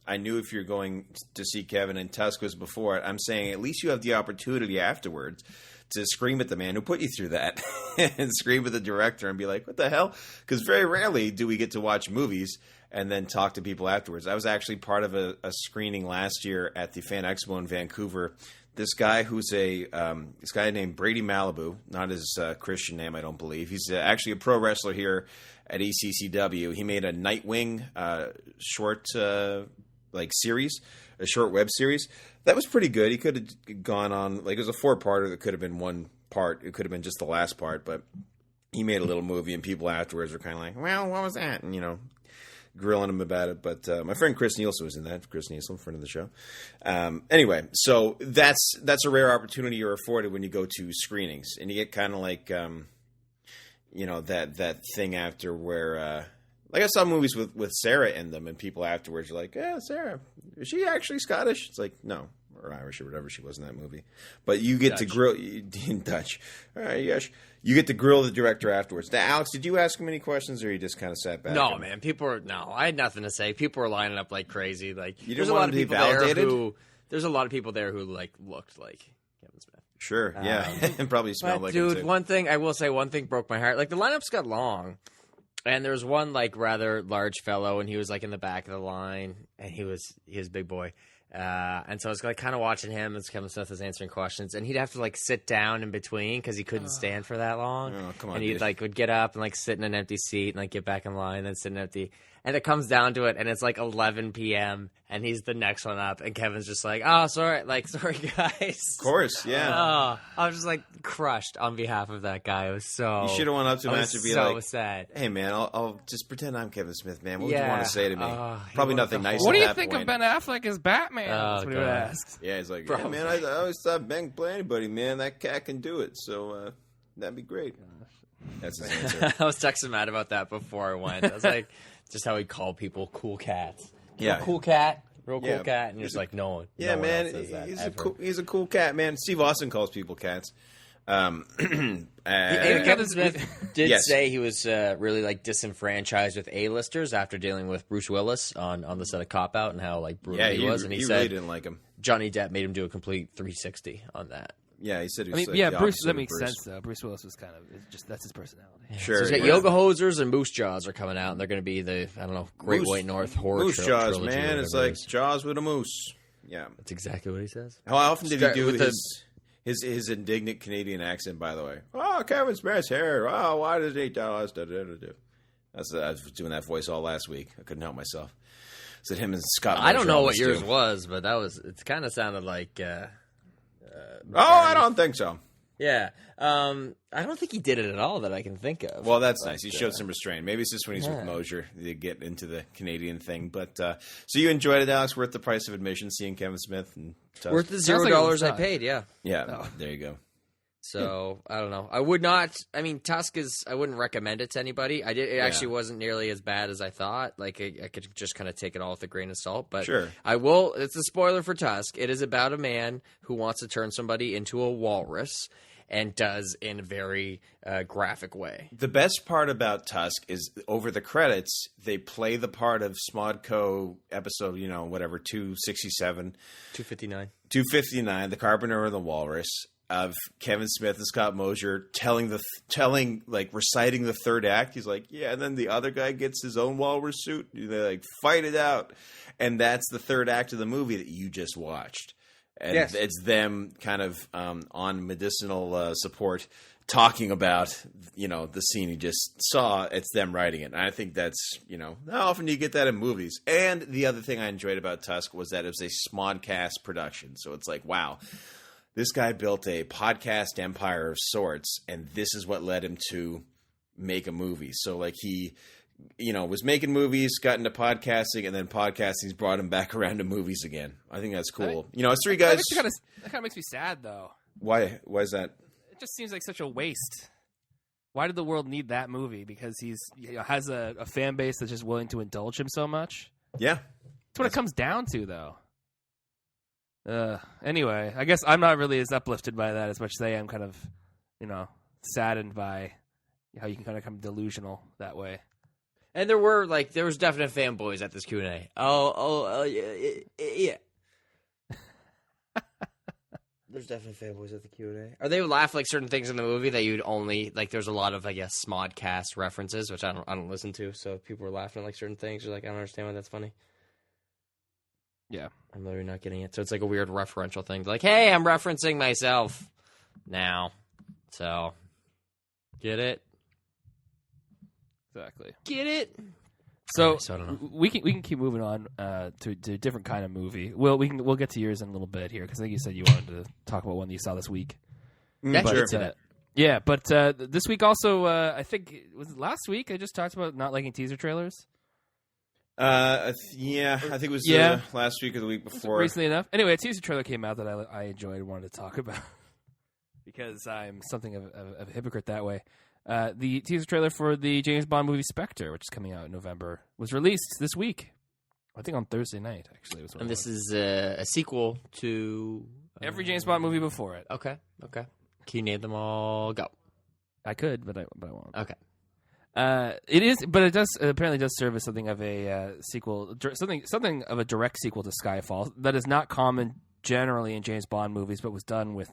C: I knew if you're going to see Kevin and Tusk was before it. I'm saying at least you have the opportunity afterwards to scream at the man who put you through that and scream at the director and be like, "What the hell?" Because very rarely do we get to watch movies and then talk to people afterwards. I was actually part of a screening last year at the Fan Expo in Vancouver. This guy who's this guy named Brady Malibu, not his Christian name, I don't believe. He's actually a pro wrestler here at ECCW. He made a Nightwing short series, a short web series. That was pretty good. He could have gone on, like it was a 4-parter that could have been one part. It could have been just the last part, but he made a little movie and people afterwards were kind of like, well, what was that? And, grilling him about it. But my friend Chris Nielsen was in that. Chris Nielsen, friend of the show. Anyway, so that's a rare opportunity you're afforded when you go to screenings. And you get kind of like, that thing after where... like I saw movies with Sarah in them, and people afterwards are like, "Yeah, Sarah, is she actually Scottish?" It's like, no, or Irish or whatever she was in that movie. But you get to grill in Dutch. All right, yes, you get to grill the director afterwards. Now, Alex, did you ask him any questions, or you just kind of sat back?
B: No, man, I had nothing to say. People were lining up like crazy. Like,
C: You
B: there's
C: didn't
B: a lot
C: want
B: of
C: him to be
B: people there
C: validated?
B: who there's a lot of people there who like looked like Kevin Smith.
C: Sure, yeah, and probably smelled like
B: Dude,
C: him too.
B: one thing broke my heart. Like the lineups got long. And there was one like rather large fellow, and he was like in the back of the line, and he was a big boy, and so I was like kind of watching him as Kevin Smith was answering questions, and he'd have to like sit down in between because he couldn't stand for that long.
C: Oh, come on,
B: and he
C: dude.
B: like would get up and like sit in an empty seat and like get back in line, and then sit in an empty. And it comes down to it, and it's like 11 p.m. and he's the next one up, and Kevin's just like, "Oh, sorry guys."
C: Of course, yeah.
B: Oh, I was just like crushed on behalf of that guy. It was so.
C: You should have went up to him
B: I
C: after
B: was
C: be
B: so
C: like,
B: sad.
C: "Hey, man, I'll just pretend I'm Kevin Smith, man. What would you
B: Yeah.
C: want to say to me?
B: He
C: Probably
B: wanted
C: nothing
B: the
C: nice."
B: whole-
A: what
C: at
A: do you
C: that
A: think
C: point.
A: of Ben Affleck as Batman? That's what he would
B: God.
A: ask.
C: Yeah, he's like,
B: Probably.
C: "Yeah, man, I always thought Ben could play anybody, man. That cat can do it, so that'd be great." That's his answer.
B: I was texting Matt about that before I went. I was like, just how he called people cool cats.
C: Yeah.
B: Real cool cat. Real cool
C: Yeah.
B: cat. And you're just like, no one.
C: Yeah,
B: no
C: man,
B: one else says that
C: he's
B: ever.
C: he's a cool cat, man. Steve Austin calls people cats.
B: Even Kevin Smith did
C: Yes.
B: say he was really like disenfranchised with A-listers after dealing with Bruce Willis on the set of Cop Out and how like brutal
C: Yeah,
B: he was. And he
C: really
B: said
C: didn't like him.
B: Johnny Depp made him do a complete 360 on that.
C: Yeah, he said he
A: I
C: was
A: mean,
C: like
A: yeah,
C: the
A: Bruce.
C: opposite
A: That
C: of
A: makes
C: Bruce.
A: sense, though. Bruce Willis was kind of that's his personality.
C: Sure.
B: So he's got
C: yeah.
B: Yoga Hosers and Moose Jaws are coming out, and they're going to be the Great
C: Moose-
B: White North horror
C: Moose
B: tri-
C: Jaws,
B: trilogy or
C: man. It's
B: whatever it
C: like
B: is.
C: Jaws with a moose. Yeah.
B: That's exactly what he says.
C: How often did he
B: Start
C: do
B: with the-
C: his indignant Canadian accent? By the way, oh, Kevin Smith's hair. Oh, why does he tell us? I was doing that voice all last week. I couldn't help myself. Is it him and Scott?
B: I don't know what
C: Montreal
B: yours
C: too?
B: was, but it kind of sounded like.
C: Oh, I don't think so.
B: Yeah, I don't think he did it at all that I can think of.
C: Well, that's nice. He showed some restraint. Maybe it's just when he's with Mosier they get into the Canadian thing. But so you enjoyed it, Alex? Worth the price of admission seeing Kevin Smith and Tusk?
B: Worth the
A: Sounds like it was
B: $0 I
A: fun.
B: paid. Yeah.
C: Yeah, there you go.
B: So I don't know. I would not. I mean, Tusk is. I wouldn't recommend it to anybody. It actually wasn't nearly as bad as I thought. Like I could just kind of take it all with a grain of salt. But
C: Sure.
B: I will. It's a spoiler for Tusk. It is about a man who wants to turn somebody into a walrus, and does in a very graphic way.
C: The best part about Tusk is over the credits, they play the part of Smodco episode, 267. 259, The Carpenter and the Walrus, of Kevin Smith and Scott Mosier reciting the third act. He's like, yeah, and then the other guy gets his own walrus suit. They fight it out. And that's the third act of the movie that you just watched. And it's them kind of on medicinal support talking about, the scene you just saw. It's them writing it. And I think that's, how often do you get that in movies? And the other thing I enjoyed about Tusk was that it was a Smodcast production. So it's like, wow, this guy built a podcast empire of sorts, and this is what led him to make a movie. So like he was making movies, got into podcasting, and then podcasting's brought him back around to movies again. I think that's cool. It's three guys.
A: That kind of makes me sad, though.
C: Why is that?
A: It just seems like such a waste. Why did the world need that movie? Because he's has a fan base that's just willing to indulge him so much.
C: Yeah.
A: That's what it comes down to, though. Anyway, I guess I'm not really as uplifted by that as much as I am kind of, saddened by how you can kind of come delusional that way.
B: And there was definite fanboys at this Q&A. Yeah. There's definitely fanboys at the Q&A. Or they would laugh like certain things in the movie that you'd only like. There's a lot of Smodcast references, which I don't listen to. So people were laughing at like certain things. You're like, I don't understand why that's funny.
A: Yeah,
B: I'm literally not getting it. So it's like a weird referential thing. Like, hey, I'm referencing myself now. So get it?
A: Exactly.
B: Get it?
A: So,
B: I don't know.
A: we can keep moving on to a different kind of movie. We'll get to yours in a little bit here because I think you said you wanted to talk about one that you saw this week.
B: Yeah,
A: But,
B: sure.
A: but this week also, I think was it last week? I just talked about not liking teaser trailers.
C: I think it was last week or the week before.
A: Recently enough. Anyway, a teaser trailer came out that I enjoyed and wanted to talk about because I'm something of a hypocrite that way. The teaser trailer for the James Bond movie Spectre, which is coming out in November, was released this week. I think on Thursday night, actually.
B: And this is a sequel to...
A: every James Bond movie before it.
B: Okay. Can you name them all? Go.
A: I could, but I won't.
B: Okay.
A: It is, but it apparently does serve as something of a sequel, something of a direct sequel to Skyfall that is not common generally in James Bond movies, but was done with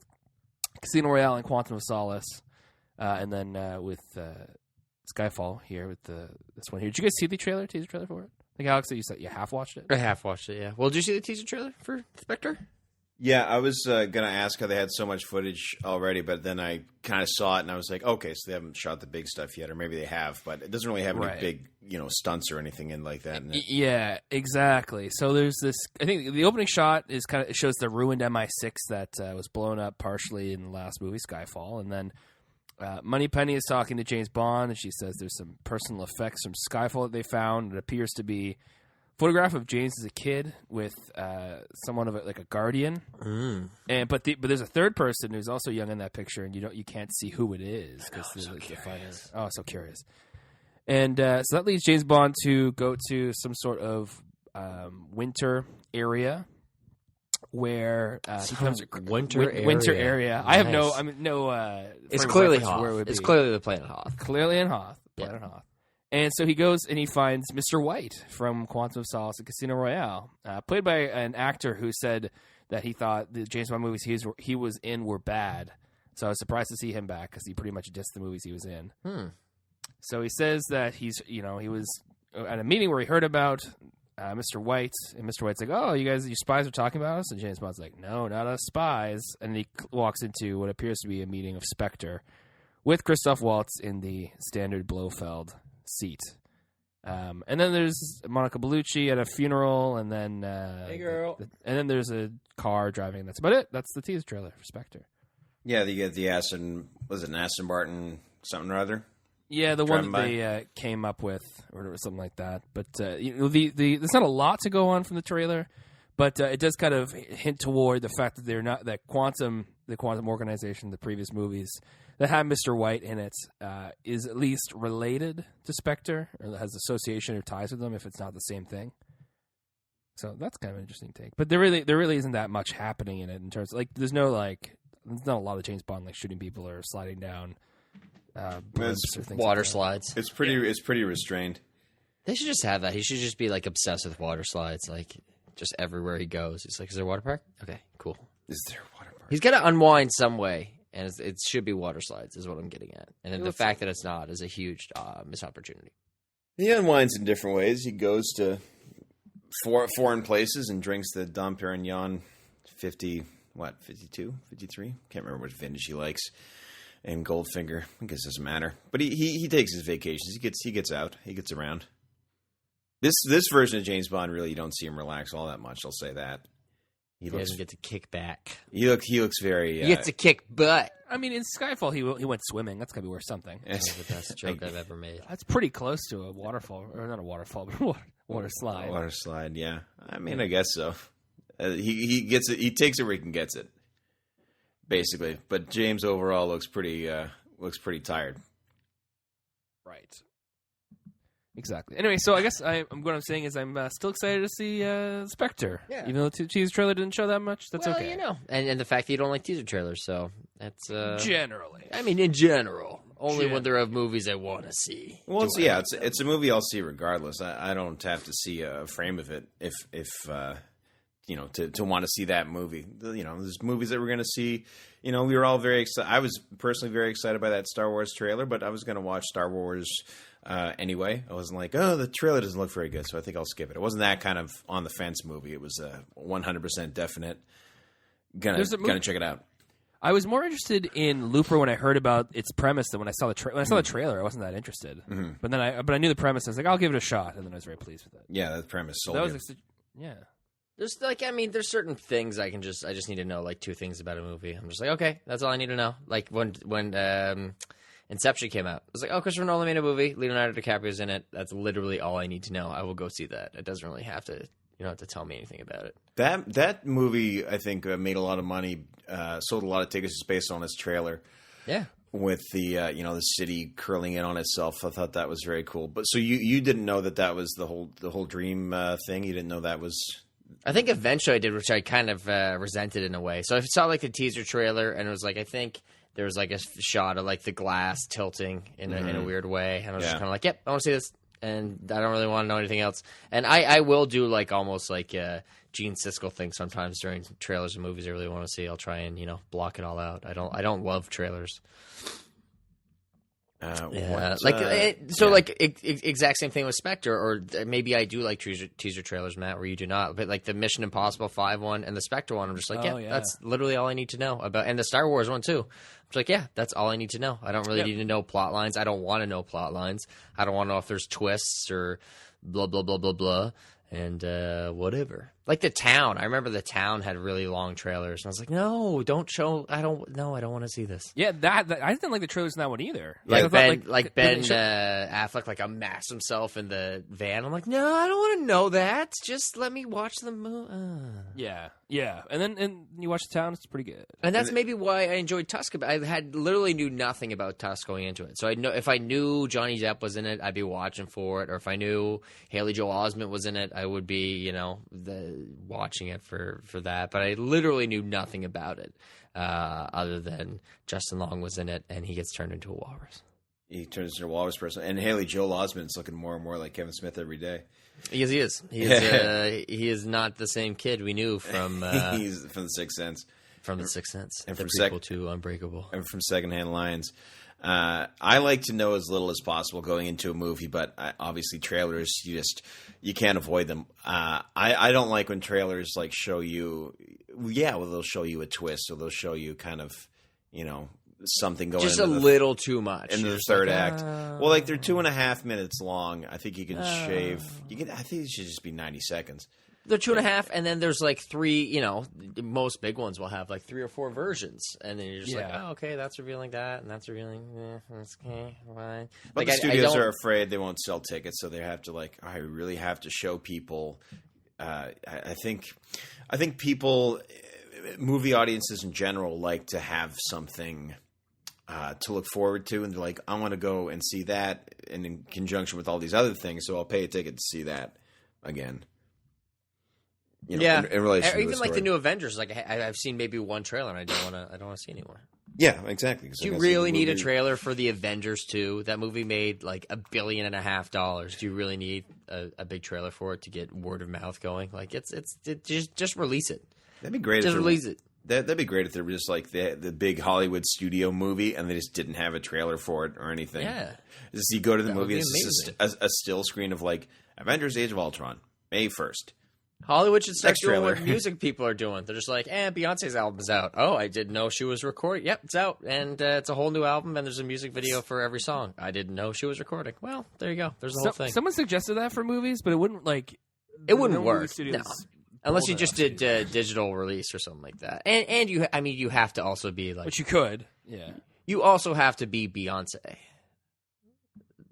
A: Casino Royale and Quantum of Solace, and then with Skyfall here with this one here. Did you guys see the teaser trailer for it? I think Alex, you said you half watched it.
B: I half watched it. Yeah. Well, did you see the teaser trailer for Spectre?
C: Yeah, I was going to ask how they had so much footage already, but then I kind of saw it and I was like, okay, so they haven't shot the big stuff yet, or maybe they have, but it doesn't really have any big, stunts or anything in like that.
A: Yeah, exactly. So there's this. I think the opening shot is it shows the ruined MI6 that was blown up partially in the last movie, Skyfall, and then Moneypenny is talking to James Bond, and she says there's some personal effects from Skyfall that they found. It appears to be photograph of James as a kid with someone of like a guardian, but there's a third person who's also young in that picture, and you can't see who it is because so curious. And so that leads James Bond to go to some sort of winter area where
B: winter
A: area.
B: Nice.
A: I have no.
B: It's clearly Hoth. It's clearly the planet Hoth.
A: Clearly in Hoth. Planet Hoth. And so he goes and he finds Mr. White from Quantum of Solace and Casino Royale, played by an actor who said that he thought the James Bond movies he was in were bad. So I was surprised to see him back because he pretty much dissed the movies he was in. So he says that he was at a meeting where he heard about Mr. White, and Mr. White's like, "Oh, your spies are talking about us," and James Bond's like, "No, not us spies," and he walks into what appears to be a meeting of Spectre with Christoph Waltz in the standard Blofeld seat. And then there's Monica Bellucci at a funeral, and then
B: hey girl,
A: and then there's a car driving. That's about it. That's the teaser trailer for Spectre.
C: Yeah, you get the Aston Martin something or other.
A: Yeah, the one that they came up with, or something like that. But there's not a lot to go on from the trailer, but it does kind of hint toward the fact that that Quantum the Quantum Organization, the previous movies that have Mr. White in it, is at least related to Spectre, or has association or ties with them if it's not the same thing. So that's kind of an interesting take. But there really isn't that much happening in it in terms of, like, there's not a lot of James Bond like shooting people or sliding down blimps or things
B: water
A: like that.
B: slides.
C: It's pretty restrained.
B: They should just have that. He should just be like obsessed with water slides, like just everywhere he goes. He's like, "Is there a water park? Okay, cool."
C: Is there a water park?
B: He's got to unwind some way, and it should be water slides, is what I'm getting at. And the fact that it's not is a huge missed opportunity.
C: He unwinds in different ways. He goes to foreign places and drinks the Dom Perignon 52, 53? Can't remember which vintage he likes. And Goldfinger, I guess it doesn't matter. But he takes his vacations. He gets out. He gets around. This version of James Bond, really, you don't see him relax all that much. I'll say that.
B: He doesn't get to kick back.
C: He looks very.
B: He gets to kick butt.
A: I mean, in Skyfall, he went swimming. That's got to be worth something.
B: That's the best joke I've ever made.
A: That's pretty close to a waterfall, or not a waterfall, but water slide.
C: Water slide, yeah. I mean, I guess so. He gets it. He takes it where he can get it, basically. But James overall looks pretty tired.
A: Right. Exactly. Anyway, so I guess what I'm saying is I'm still excited to see Spectre.
B: Yeah.
A: Even though the teaser trailer didn't show that much, that's
B: well,
A: okay.
B: you know, and the fact that you don't like teaser trailers, so that's
A: generally.
B: I mean, in general, only when there are movies I want to see.
C: Well, it's a movie I'll see regardless. I don't have to see a frame of it if to want to see that movie. There's movies that we're going to see. We were all very excited. I was personally very excited by that Star Wars trailer, but I was going to watch Star Wars anyway. I wasn't like, oh, the trailer doesn't look very good, so I think I'll skip it. It wasn't that kind of on the fence movie. It was 100% definite. Gonna check it out.
A: I was more interested in Looper when I heard about its premise than when I saw the trailer. I wasn't that interested. Mm-hmm. But then I knew the premise. I was like, I'll give it a shot, and then I was very pleased with it.
C: Yeah, that premise sold.
A: Yeah.
B: There's certain things I just need to know, like 2 things about a movie. I'm just like, okay, that's all I need to know. Like when Inception came out, I was like, oh, Christopher Nolan made a movie, Leonardo DiCaprio's in it. That's literally all I need to know. I will go see that. It doesn't really have to, you don't have to tell me anything about it.
C: That movie, I think, made a lot of money, sold a lot of tickets just based on its trailer.
B: Yeah.
C: With the the city curling in on itself, I thought that was very cool. But so you didn't know that was the whole dream thing. You didn't know that was.
B: I think eventually I did, which I kind of resented in a way. So I saw like the teaser trailer, and it was like, I think there was like a shot of like the glass tilting in a weird way, and I was just kind of like, yep, I want to see this, and I don't really want to know anything else. And I will do like almost like Gene Siskel thing sometimes during trailers and movies I really want to see. I'll try and block it all out. I don't love trailers. Exact same thing with Spectre, or maybe I do like teaser trailers, Matt, where you do not. But like the Mission Impossible 5 one and the Spectre one, I'm just like, that's literally all I need to know about. And the Star Wars one too. I'm just like, yeah, that's all I need to know. I don't really need to know plot lines. I don't want to know plot lines. I don't want to know if there's twists or blah blah blah blah blah. And whatever. Like The Town. I remember The Town had really long trailers. And I was like, no, don't show. I don't want to see this.
A: Yeah, that I didn't like the trailers in that one either.
B: Ben Affleck like amassed himself in the van. I'm like, no, I don't want to know that. Just let me watch the movie.
A: Yeah. And then you watch The Town, it's pretty good.
B: And that's maybe why I enjoyed Tusk. I literally knew nothing about Tusk going into it. So if I knew Johnny Depp was in it, I'd be watching for it. Or if I knew Haley Joel Osment was in it, I would be, watching it for that. But I literally knew nothing about it other than Justin Long was in it and he gets turned into a walrus.
C: He turns into a walrus person. And Haley Joel Osment's looking more and more like Kevin Smith every day.
B: Yes, he is. He is not the same kid we knew from...
C: He's from The Sixth Sense.
B: From The Sixth Sense.
C: And
B: the prequel to Unbreakable.
C: And from Secondhand Lions. I like to know as little as possible going into a movie, but obviously trailers, you can't avoid them. I don't like when trailers like show you, they'll show you a twist, or they'll show you kind of, something going
B: just a little too much
C: into the third act. Well, like they're 2.5 minutes long. I think you can shave. I think it should just be 90 seconds.
B: They're 2.5, and then there's like 3. Most big ones will have like 3 or 4 versions, and then you're just like, oh, okay, that's revealing that, and that's revealing. That's okay, fine.
C: But the studios are afraid they won't sell tickets, so they have to I really have to show people. I think people movie audiences in general like to have something to look forward to, and they're like, I want to go and see that, and in conjunction with all these other things, so I'll pay a ticket to see that again. In relation to
B: even like the new Avengers, like I've seen maybe one trailer and I don't want to see anymore.
C: Yeah, exactly.
B: Do you really need a trailer for the Avengers 2? That movie made like $1.5 billion. Do you really need a big trailer for it to get word of mouth going? Like just release it.
C: That'd be great.
B: Just release it.
C: That'd be great if there was just like the big Hollywood studio movie and they just didn't have a trailer for it or anything.
B: Yeah.
C: Just you go to the movie, it's just a still screen of like Avengers: Age of Ultron, May 1st.
B: Hollywood should start doing what music people are doing. They're just like, Beyonce's album's out. Oh, I didn't know she was recording. Yep, it's out. And it's a whole new album, and there's a music video for every song. I didn't know she was recording. Well, there you go. There's the whole thing.
A: Someone suggested that for movies, but it wouldn't
B: It wouldn't work. No. Unless you just did digital release or something like that. And you have to also be like...
A: But you could. Yeah.
B: You also have to be Beyonce.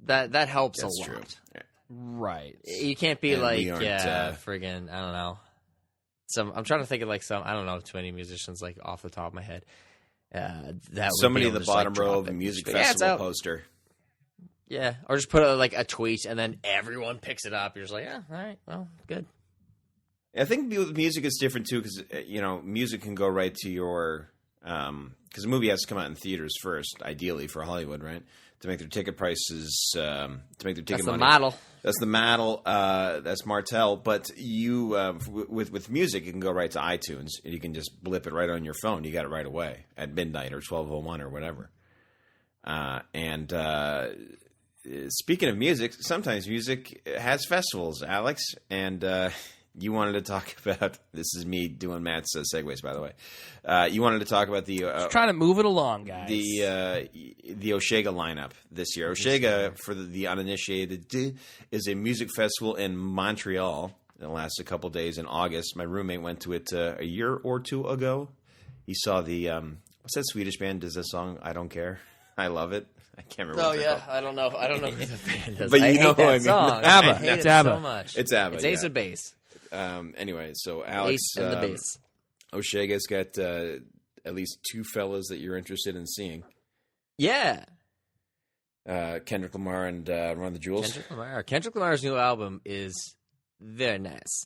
B: That helps a lot.
C: True. Yeah.
A: Right.
B: You can't be friggin', I don't know. I'm trying to think of I don't know too many musicians like off the top of my head.
C: Somebody in the bottom row of a music festival poster.
B: Yeah, or just put a tweet and then everyone picks it up. You're just like, yeah, all right, well, good.
C: I think music is different too because music can go right to your because the movie has to come out in theaters first, ideally for Hollywood, right? To make their ticket prices, to make their ticket money. That's the model. That's Martell. But you, with music, you can go right to iTunes and you can just blip it right on your phone. You got it right away at midnight or 12:01 or whatever. Speaking of music, sometimes music has festivals, Alex, and you wanted to talk about. This is me doing Matt's segues, by the way. You wanted to talk about the
A: just trying to move it along, guys.
C: The Osheaga lineup this year. Osheaga, for the uninitiated, is a music festival in Montreal. It lasts a couple days in August. My roommate went to it a year or two ago. He saw the what's that Swedish band? Does that song "I Don't Care"? I love it. I can't remember.
B: Oh yeah, I don't know who the band is.
C: But you know what I mean.
B: Song.
A: ABBA.
B: I hate
A: It's
B: it
A: ABBA.
B: so much.
C: It's ABBA.
B: It's Ace of Base.
C: Anyway, so Alex,
B: Ace and the Base.
C: Osheaga's got at least two fellas that you're interested in seeing.
B: Yeah.
C: Kendrick Lamar and Run the Jewels.
B: Kendrick Lamar's new album is very nice.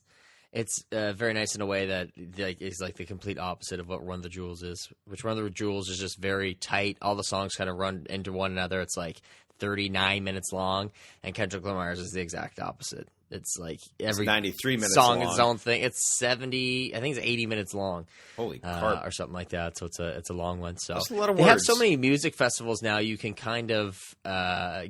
B: It's very nice in a way that is like the complete opposite of what Run the Jewels is. Which Run the Jewels is just very tight. All the songs kind of run into one another. It's like 39 minutes long, and Kendrick Lamar's is the exact opposite. It's like every
C: 93 minutes
B: song
C: long.
B: its own thing. It's 70. I think it's 80 minutes long.
C: Holy carp.
B: Or something like that. So it's a long one. So
C: that's a lot of
B: they have
C: words.
B: so many music festivals now. You can kind of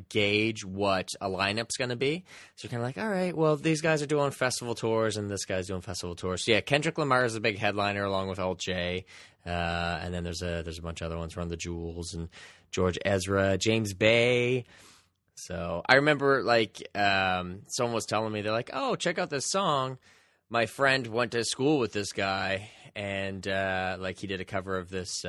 B: gauge what a lineup's going to be. So you're kind of like, all right, well, these guys are doing festival tours, and this guy's doing festival tours. So yeah, Kendrick Lamar is a big headliner along with LJ, and then there's a bunch of other ones, Run the Jewels and George Ezra, James Bay. So I remember someone was telling me, they're like, oh, check out this song. My friend went to school with this guy, and he did a cover of this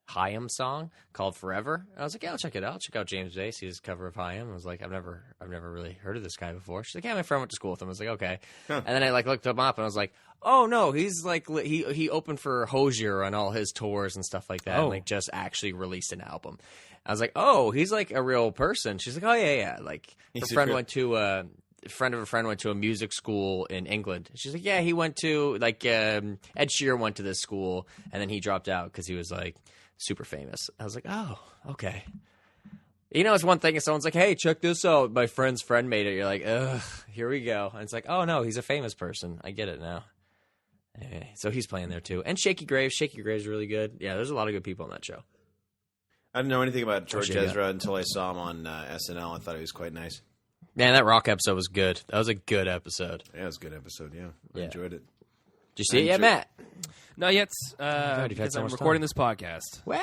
B: Haim song called Forever. I was like, yeah, I'll check it out. Check out James Bay, see his cover of Haim. I was like, I've never really heard of this guy before. She's like, yeah, my friend went to school with him. I was like, okay. Huh. And then I looked him up, and I was like, oh no, he's he opened for Hozier on all his tours and stuff like that, and just actually released an album. I was like, oh, he's like a real person. She's like, oh yeah. Like her friend went to a friend of a friend went to a music school in England. She's like, yeah, he went to Ed Sheeran went to this school, and then he dropped out because he was like super famous. I was like, oh, okay. It's one thing if someone's like, hey, check this out. My friend's friend made it. You're like, ugh, here we go. And it's like, oh no, he's a famous person. I get it now. Anyway, so he's playing there too. And Shaky Graves. Shaky Graves is really good. Yeah, there's a lot of good people on that show.
C: I didn't know anything about George Ezra until I saw him on SNL. I thought he was quite nice.
B: Man, that rock episode was good. That was a good episode.
C: Yeah, it was a good episode, yeah. I enjoyed it.
B: Did you see it yet, Matt?
A: Not yet, because I'm recording this podcast.
B: Well,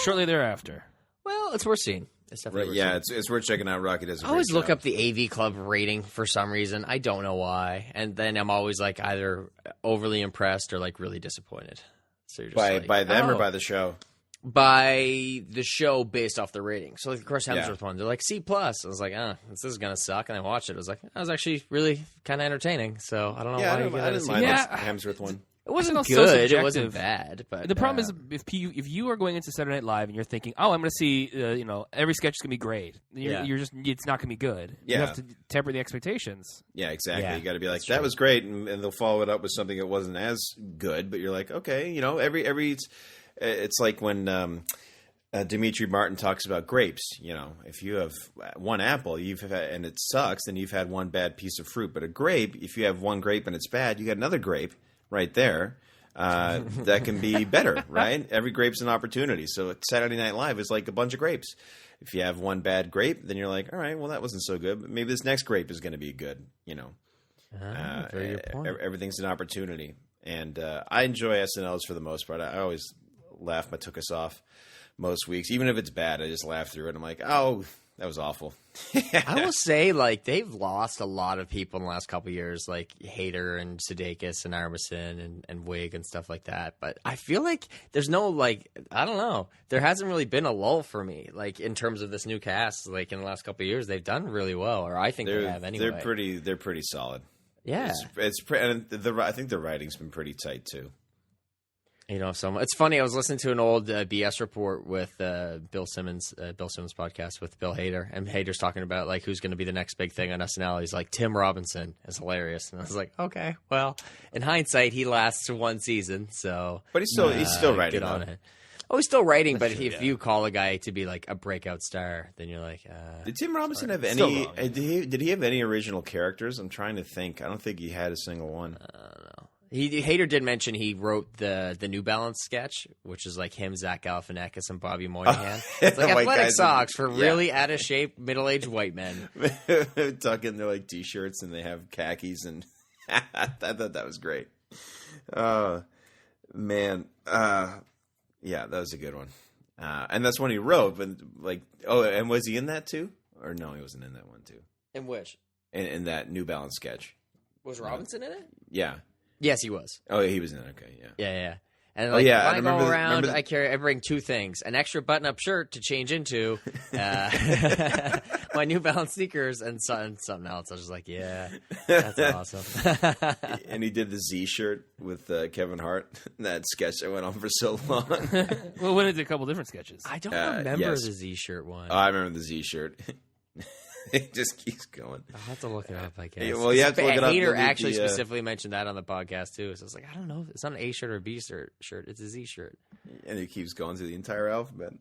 A: shortly thereafter.
B: Well, it's worth seeing. It's definitely
C: it's worth checking out. Rocky does a
B: I always
C: great
B: look
C: job.
B: up the AV Club rating for some reason. I don't know why. And then I'm always either overly impressed or really disappointed. So you're just
C: by them or by the show?
B: By the show based off the rating. So, the Chris Hemsworth one, they're like C+. I was like, this is going to suck. And I watched it. I was like, that was actually really kind of entertaining. So, I don't know why you get that.
C: I didn't mind the Hemsworth one.
B: It wasn't
A: It's also
B: good. It
A: subjective.
B: wasn't bad. But
A: The problem is if you are going into Saturday Night Live and you're thinking, oh, I'm going to see, every sketch is going to be great. You're just it's not going to be good.
C: Yeah.
A: You have to temper the expectations.
C: Yeah, exactly.
B: Yeah,
C: You got to be like,
B: that's
C: that
B: true.
C: was great, and they'll follow it up with something that wasn't as good. But you're like, okay, every it's like when Dimitri Martin talks about grapes. If you have one apple, and it sucks, then you've had one bad piece of fruit. But a grape, if you have one grape and it's bad, you got another grape right there. That can be better, right? Every grape's an opportunity. So Saturday Night Live is like a bunch of grapes. If you have one bad grape, then you're like, all right, well, that wasn't so good. But maybe this next grape is going to be good,
B: very good point.
C: Everything's an opportunity. And I enjoy SNLs for the most part. I always laugh my tuchus off most weeks. Even if it's bad, I just laugh through it. I'm like, oh, that was awful.
B: I will say, like, they've lost a lot of people in the last couple of years, like Hader and Sudeikis and Armisen and Wig and stuff like that. But I feel like there's no, like, I don't know. There hasn't really been a lull for me, like, in terms of this new cast. Like, in the last couple of years, they've done really well, or I think they have anyway.
C: They're pretty solid.
B: Yeah.
C: And I think the writing's been pretty tight, too.
B: So it's funny. I was listening to an old BS report with Bill Simmons podcast with Bill Hader, and Hader's talking about like who's going to be the next big thing on SNL. He's like, Tim Robinson is hilarious, and I was like, okay, well, in hindsight, he lasts one season, so
C: but he's still writing
B: good on it. Oh, he's still writing, but if you call a guy to be like a breakout star, then you're like,
C: did Tim Robinson have
A: Still
C: any?
A: wrong.
C: Did he have any original characters? I'm trying to think. I don't think he had a single one.
B: I don't know. Hader did mention he wrote the New Balance sketch, which is like him, Zach Galifianakis, and Bobby Moynihan. It's like
C: White
B: athletic
C: guys
B: socks for really out of shape middle-aged white men.
C: Tuck in their like t-shirts and they have khakis, and I thought that was great. Man, yeah, that was a good one. And that's one he wrote. But like, and was he in that too? Or no, he wasn't in that one too.
B: In which?
C: In that New Balance sketch.
B: Was Robinson in it?
C: Yeah.
B: Yes, he was.
C: Oh, he was in it. Okay, yeah.
B: Yeah. And
C: Oh, yeah,
B: when
C: I
B: I go
C: remember
B: around,
C: the-
B: I bring two things: an extra button-up shirt to change into, my New Balance sneakers, and something else. I was just like, yeah, that's awesome.
C: And he did the Z shirt with Kevin Hart. That sketch that went on for so long.
A: Well, we did a couple different sketches.
B: I don't remember
C: yes.
B: the Z-shirt one.
C: Oh, I remember the Z shirt. It just keeps going.
B: I'll have to look it up, I guess.
C: Yeah, well, you have to look it up.
B: Hader
C: Look at
B: actually
C: the,
B: specifically mentioned that on the podcast, too. So I was like, I don't know. It's not an A shirt or a B shirt. It's a Z shirt.
C: And it keeps going through the entire alphabet.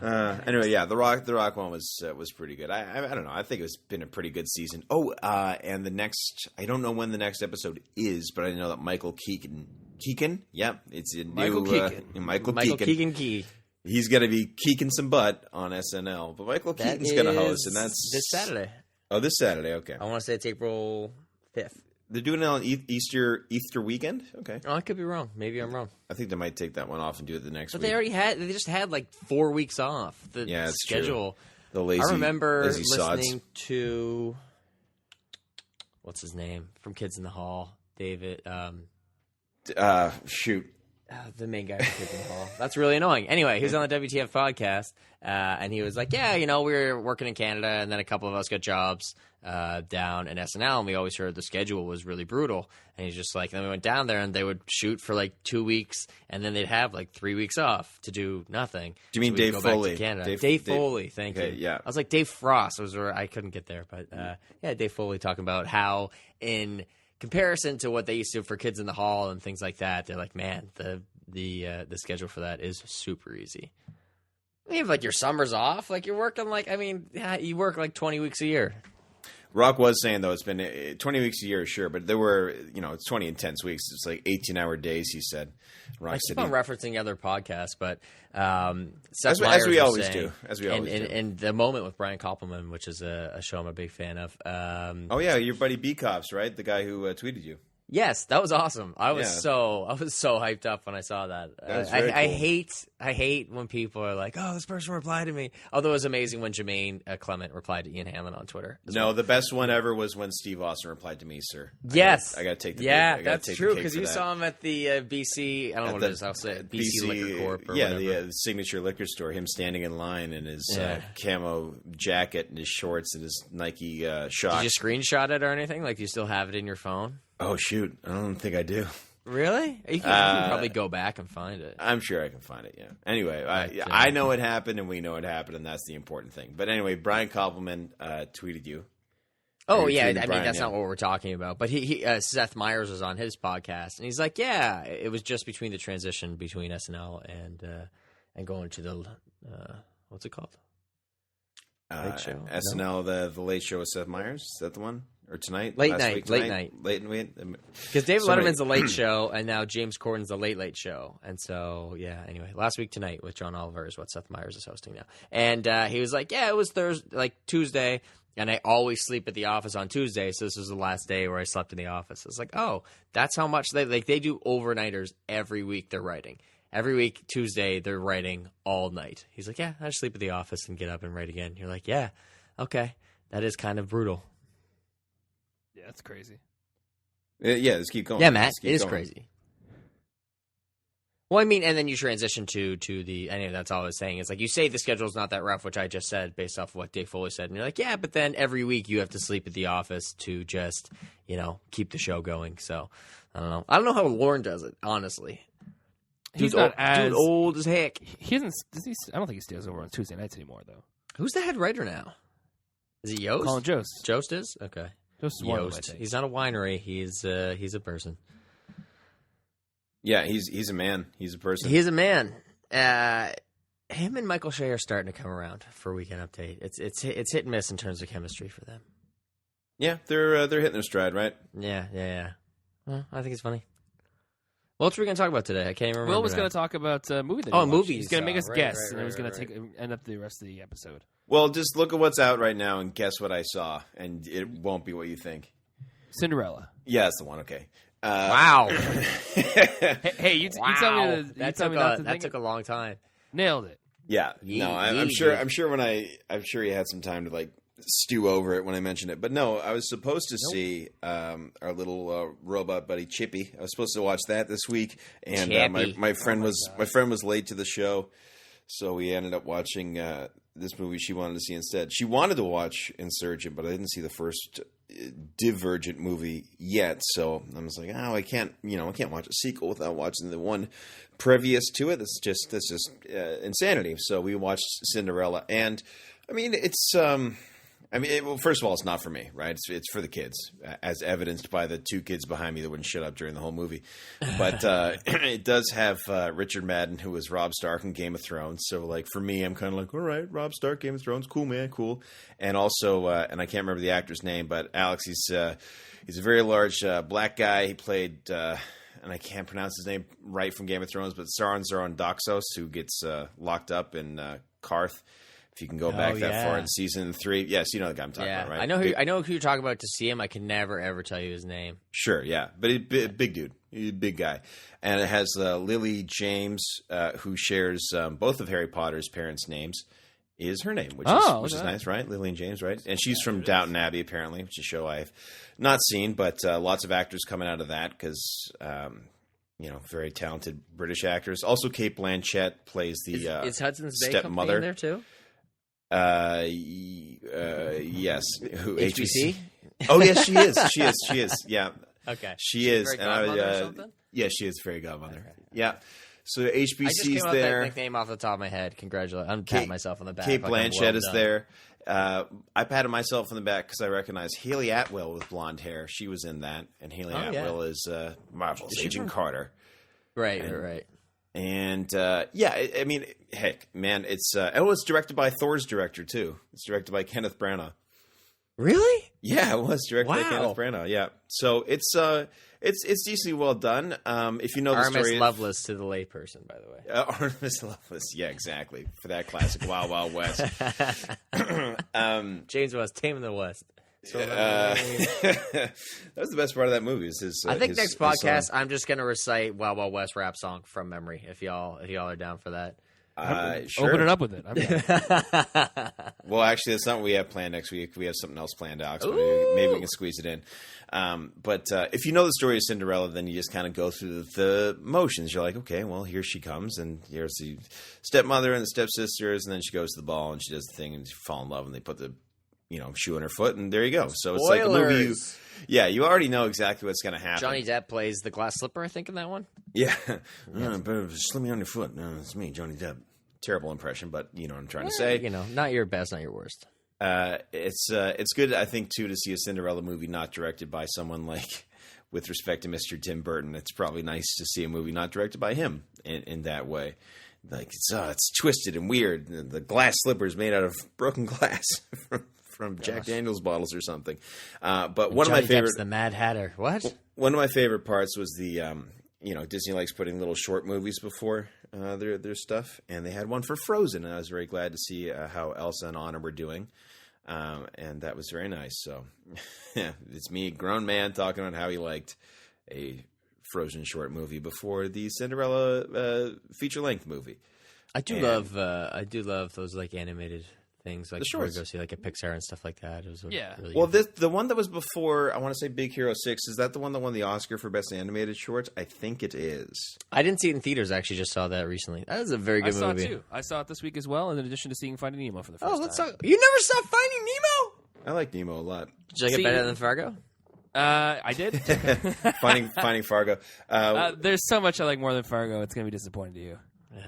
C: Anyway, yeah, the Rock one was pretty good. I don't know. I think it's been a pretty good season. Oh, and the next, I don't know when the next episode is, but I know that Michael Keegan, yep, it's a
A: Michael
C: new
A: Keegan.
C: Michael
B: Keegan Key.
C: He's going to be keeking some butt on SNL, but Michael Keaton's going to host, and that's
B: this Saturday.
C: Oh, this Saturday, okay.
B: I want to say it's April 5th.
C: They're doing it on Easter weekend. Okay,
B: Oh, I could be wrong. Maybe I'm wrong.
C: I think they might take that one off and do it the next
B: But
C: week.
B: they just had like 4 weeks off. The
C: Yeah, it's
B: schedule.
C: The lazy,
B: I remember
C: lazy
B: listening
C: sods.
B: to what's his name from Kids in the Hall, David.
C: Shoot.
B: The main guy from Kids in the Hall. That's really annoying. Anyway, he was on the WTF podcast, and he was like, yeah, we were working in Canada, and then a couple of us got jobs down in SNL, and we always heard the schedule was really brutal. And he's just like, then we went down there, and they would shoot for like 2 weeks, and then they'd have like 3 weeks off to do nothing.
C: Do you mean
B: we'd
C: Dave
B: go back to
C: Foley?
B: Canada.
C: Dave
B: Foley, thank
C: okay,
B: you.
C: yeah.
B: I was like, Dave Frost was where I couldn't get there, but yeah, Dave Foley talking about how in comparison to what they used to do for Kids in the Hall and things like that, they're like, man, the schedule for that is super easy. You have like your summers off, like you're working you work like 20 weeks a year.
C: Rock was saying, though, it's been 20 weeks a year, sure, but there were, it's 20 intense weeks. It's like 18-hour days, he said. Rock
B: I
C: said
B: keep on referencing other podcasts, but Seth
C: as
B: Meyers
C: we
B: was
C: always
B: saying,
C: do. As we always do.
B: And the moment with Brian Koppelman, which is a show I'm a big fan of.
C: Oh, yeah, your buddy B-Cops, right? The guy who tweeted you.
B: Yes, that was awesome. I was
C: Yeah.
B: so hyped up when I saw that.
C: was very cool.
B: I hate when people are like, "Oh, this person replied to me." Although it was amazing when Jermaine Clement replied to Ian Hamlin on Twitter.
C: No, the best one ever was when Steve Austin replied to me, sir.
B: Yes,
C: I got to take the
B: yeah,
C: big, I gotta
B: that's
C: take
B: true
C: the cake
B: because
C: for
B: you
C: that.
B: saw him at the BC. I don't know what it is. I'll say it, BC Liquor Corp. Or
C: yeah,
B: whatever.
C: the signature liquor store. Him standing in line in his
B: Yeah.
C: camo jacket and his shorts and his Nike shocks.
B: Did you screenshot it or anything? Like, do you still have it in your phone?
C: Oh shoot, I don't think I do.
B: Really? You can probably go back and find it.
C: I'm sure I can find it, yeah. Anyway, I know it happened, and we know it happened, and that's the important thing. But anyway, Brian Koppelman tweeted you.
B: Oh, yeah. I mean, that's not what we're talking about. But Seth Meyers was on his podcast, and he's like, yeah, it was just between the transition between SNL and going to the, what's it called? Late Show?
C: SNL, the Late Show with Seth Meyers. Is that the one? Or tonight?
B: Late night. Because David Letterman's the Late Show, and now James Corden's the Late Late Show. And so, yeah, anyway, Last Week Tonight with John Oliver is what Seth Meyers is hosting now. And he was like, yeah, it was Tuesday, and I always sleep at the office on Tuesday, so this was the last day where I slept in the office. It's like, oh, that's how much they do overnighters every week they're writing. Every week, Tuesday, they're writing all night. He's like, yeah, I just sleep at the office and get up and write again. You're like, yeah, okay, that is kind of brutal.
A: Yeah, that's crazy.
C: Yeah, let's keep going.
B: Yeah, Matt, it is crazy. Well, I mean, and then you transition to the. Anyway, that's all I was saying. It's like you say the schedule's not that rough, which I just said based off of what Dave Foley said, and you're like, yeah, but then every week you have to sleep at the office to just keep the show going. So I don't know. I don't know how Lorne does it, honestly.
A: He's not
B: dude old as heck.
A: He isn't. I don't think he stays over on Tuesday nights anymore, though.
B: Who's the head writer now? Is it Yost?
A: Colin Jost.
B: Jost is? Okay.
A: Jost is one of them, I think.
B: He's not a winery. He's a person.
C: Yeah, he's a man. He's a person.
B: He's a man. Him and Michael Shea are starting to come around for Weekend Update. It's hit and miss in terms of chemistry for them.
C: Yeah, they're hitting their stride, right?
B: Yeah. Well, I think it's funny. What else were we going to talk about today? I can't even remember.
A: Will was going to talk about a movie that
B: movies.
A: He's going to make us guess, and it was going to end up the rest of the episode.
C: Well, just look at what's out right now and guess what I saw, and it won't be what you think.
A: Cinderella.
C: Yeah, that's the one. Okay.
B: Wow.
A: Hey, you tell me
B: that took a long time.
A: Nailed it.
C: Yeah. No, I'm sure you had some time to stew over it when I mentioned it. But no, I was supposed to see our little robot buddy Chippy. I was supposed to watch that this week, and my friend was late to the show, so we ended up watching this movie she wanted to see instead. She wanted to watch Insurgent, but I didn't see the first Divergent movie yet, so I was like, I can't watch a sequel without watching the one previous to it. That's just insanity. So we watched Cinderella, and I mean, first of all, it's not for me, right? It's for the kids, as evidenced by the two kids behind me that wouldn't shut up during the whole movie. But it does have Richard Madden, who was Robb Stark in Game of Thrones. So, for me, I'm kind of like, all right, Robb Stark, Game of Thrones, cool, man, cool. And also, and I can't remember the actor's name, but Alex, he's a very large black guy. He played, and I can't pronounce his name right from Game of Thrones, but Sauron Daxos, who gets locked up in Karth. If you can go back that far in season 3. Yes, you know the guy I'm talking about, right?
B: I know who you're talking about to see him. I can never, ever tell you his name.
C: Sure, yeah. But he's a big dude. He's a big guy. And it has Lily James, who shares both of Harry Potter's parents' names, is her name, which is nice, right? Lily and James, right? And she's from Downton Abbey, apparently, which is a show I've not seen, but lots of actors coming out of that because... very talented British actors. Also, Cate Blanchett plays the
B: is Hudson's Bay
C: stepmother
B: in there too.
C: Yes. Who
B: HBC?
C: Oh, yes, she is. She is. Yeah.
B: Okay.
C: She is.
B: And or
C: yeah, she is fairy godmother. Okay. Yeah. So HBC's
B: I just came up
C: there.
B: With that nickname off the top of my head. Congratulations. I'm patting myself on the back.
C: Cate Blanchett is there. I patted myself on the back because I recognize Haley Atwell with blonde hair. She was in that, and Haley Atwell is Marvel's Agent Carter.
B: Right.
C: And I mean, heck, man, it's directed by Thor's director too. It's directed by Kenneth Branagh.
B: Really?
C: Yeah, it was directed by Kenneth Branagh. Yeah, so it's decently well done. If you know the story,
B: Artemis Lovelace to the layperson, by the way.
C: Artemis Lovelace, yeah, exactly, for that classic Wild Wild West.
B: James West, Tame in the West. So
C: that was the best part of that movie.
B: I think next podcast I'm just gonna recite Wild Wild West rap song from memory. If y'all are down for that,
C: sure.
A: Open it up with it.
C: Well, actually, that's not what we have planned next week. We have something else planned, Alex. Maybe we can squeeze it in. But if you know the story of Cinderella, then you just kind of go through the motions. You're like, okay, well, here she comes, and here's the stepmother and the stepsisters, and then she goes to the ball and she does the thing, and she fall in love, and they put the shoe in her foot, and there you go. So it's like a movie. You already know exactly what's going to happen.
B: Johnny Depp plays the glass slipper, I think, in that one.
C: Yeah. But slip me on your foot. No, it's me, Johnny Depp. Terrible impression, but you know what I'm trying to say.
B: Not your best, not your worst.
C: It's good, I think, too, to see a Cinderella movie not directed by someone like, with respect to Mr. Tim Burton. It's probably nice to see a movie not directed by him in that way. Like, it's twisted and weird. The glass slipper's made out of broken glass from Jack Daniels bottles or something. But one of my favorite,
B: the Mad Hatter. What?
C: One of my favorite parts was the Disney likes putting little short movies before their stuff, and they had one for Frozen, and I was very glad to see how Elsa and Anna were doing, and that was very nice. So, it's me, grown man, talking about how he liked a Frozen short movie before the Cinderella feature length movie.
B: I do love those like animated things, like
C: the shorts.
B: Go see like a Pixar and stuff like that. It was really
C: well, the one that was before, I want to say Big Hero 6, is that the one that won the Oscar for Best Animated Shorts? I think it is.
B: I didn't see it in theaters. I actually just saw that recently. That was a very good movie.
A: I saw it too. I saw it this week as well, in addition to seeing Finding Nemo for the first time.
B: You never saw Finding Nemo?
C: I like Nemo a lot.
B: Did you like it better than Fargo?
A: I did.
C: Finding Fargo.
A: There's so much I like more than Fargo. It's going to be disappointing to you.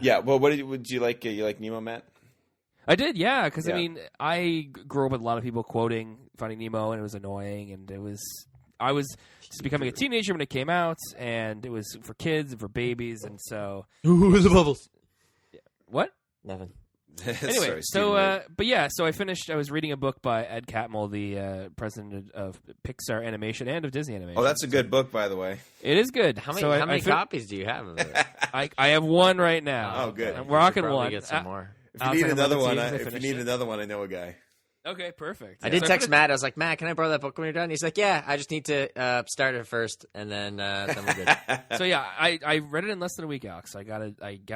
C: Yeah. Well, would you like? You like Nemo, Matt?
A: I did, yeah. Because I mean, I grew up with a lot of people quoting Finding Nemo, and it was annoying. And I was just becoming a teenager when it came out, and it was for kids and for babies, and so.
B: Ooh, the bubbles.
A: What?
B: Nothing.
A: Anyway, so I finished. I was reading a book by Ed Catmull, the president of Pixar Animation and of Disney Animation.
C: Oh, that's a good book, by the way.
A: It is good.
B: How many copies do you have of it?
A: I have one right now.
C: Oh, good.
A: I'm rocking one.
B: Get some more.
C: If you need another one, I know a guy.
A: Okay, perfect.
B: I did text Matt. I was like, Matt, can I borrow that book when you're done? He's like, yeah, I just need to start it first, and then we're good.
A: So yeah, I read it in less than a week, Alex. So I got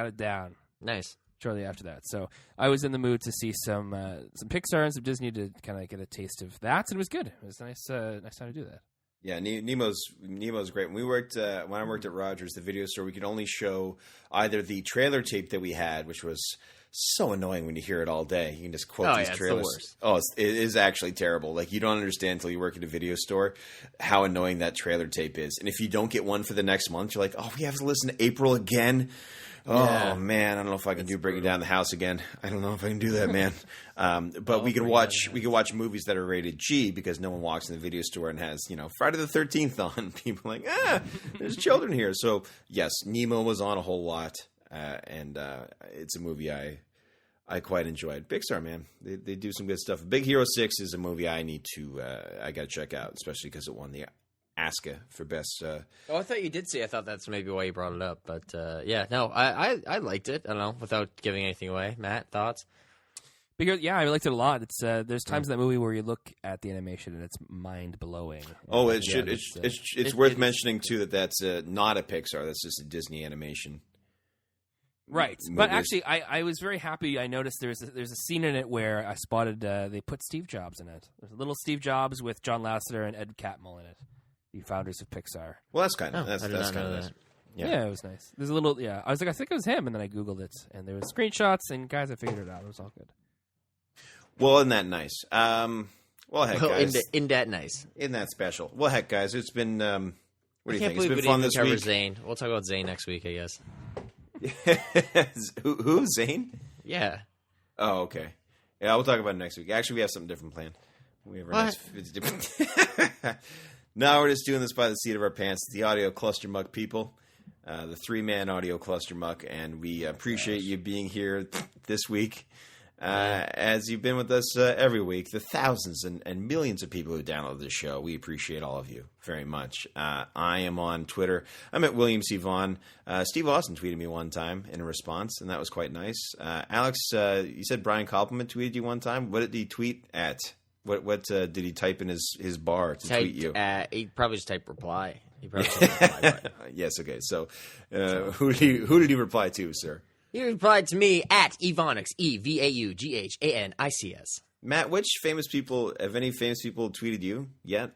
A: it down.
B: Nice.
A: Shortly after that, so I was in the mood to see some Pixar and some Disney to kind of get a taste of that, and it was good. It was a nice time to do that.
C: Yeah, Nemo's great. When I worked at Rogers, the video store, we could only show either the trailer tape that we had, which was so annoying when you hear it all day. You can just quote these trailers.
B: It's the worst.
C: It is actually terrible. Like, you don't understand until you work at a video store how annoying that trailer tape is. And if you don't get one for the next month, you're like, oh, we have to listen to April again. Oh man, I don't know if I can do Breaking Down the House again. I don't know if I can do that, man. But we could watch movies that are rated G because no one walks in the video store and has Friday the 13th on. People are like, there's children here. So yes, Nemo was on a whole lot, and it's a movie I quite enjoyed. Pixar, man, they do some good stuff. Big Hero 6 is a movie I got to check out, especially because it won the Aska for best.
B: I thought you did see. I thought that's maybe why you brought it up. But I liked it. I don't know, without giving anything away. Matt, thoughts?
A: Because I liked it a lot. It's there's times in that movie where you look at the animation and it's mind blowing.
C: Oh, it's worth mentioning too that's not a Pixar. That's just a Disney animation.
A: Right,
C: movies.
A: But actually, I was very happy. I noticed there's a scene in it where I spotted they put Steve Jobs in it. There's a little Steve Jobs with John Lasseter and Ed Catmull in it. The founders of Pixar.
C: Well, that's kind of that's kind of nice.
A: Yeah, it was nice. There's a little I was like, I think it was him, and then I googled it, and there was screenshots, and guys, I figured it out. It was all good.
C: Well, isn't that nice? Well, heck, guys,
B: in that nice,
C: isn't that special? Well, heck, guys, it's been. What do you think?
B: It's
C: been fun this week.
B: Zane. We'll talk about Zane next week, I guess.
C: Who? Zane?
B: Yeah.
C: Oh, okay. Yeah, we'll talk about it next week. Actually, we have something different planned. We have our it's different. No, we're just doing this by the seat of our pants. The audio cluster muck people, the 3-man audio cluster muck, and we appreciate you being here this week, as you've been with us every week. The thousands and millions of people who download this show, we appreciate all of you very much. I am on Twitter. I'm at William C. Vaughn. Steve Austin tweeted me one time in a response, and that was quite nice. Alex, you said Brian Koppelman tweeted you one time. What did he tweet at? What did he type in his bar to tweet you?
B: He probably just typed reply. He probably just reply.
C: Yes, okay. So who did he reply to, sir?
B: He replied to me at Evaunix, EVAUGHANICS.
C: Matt, which famous people, have any famous people tweeted you yet?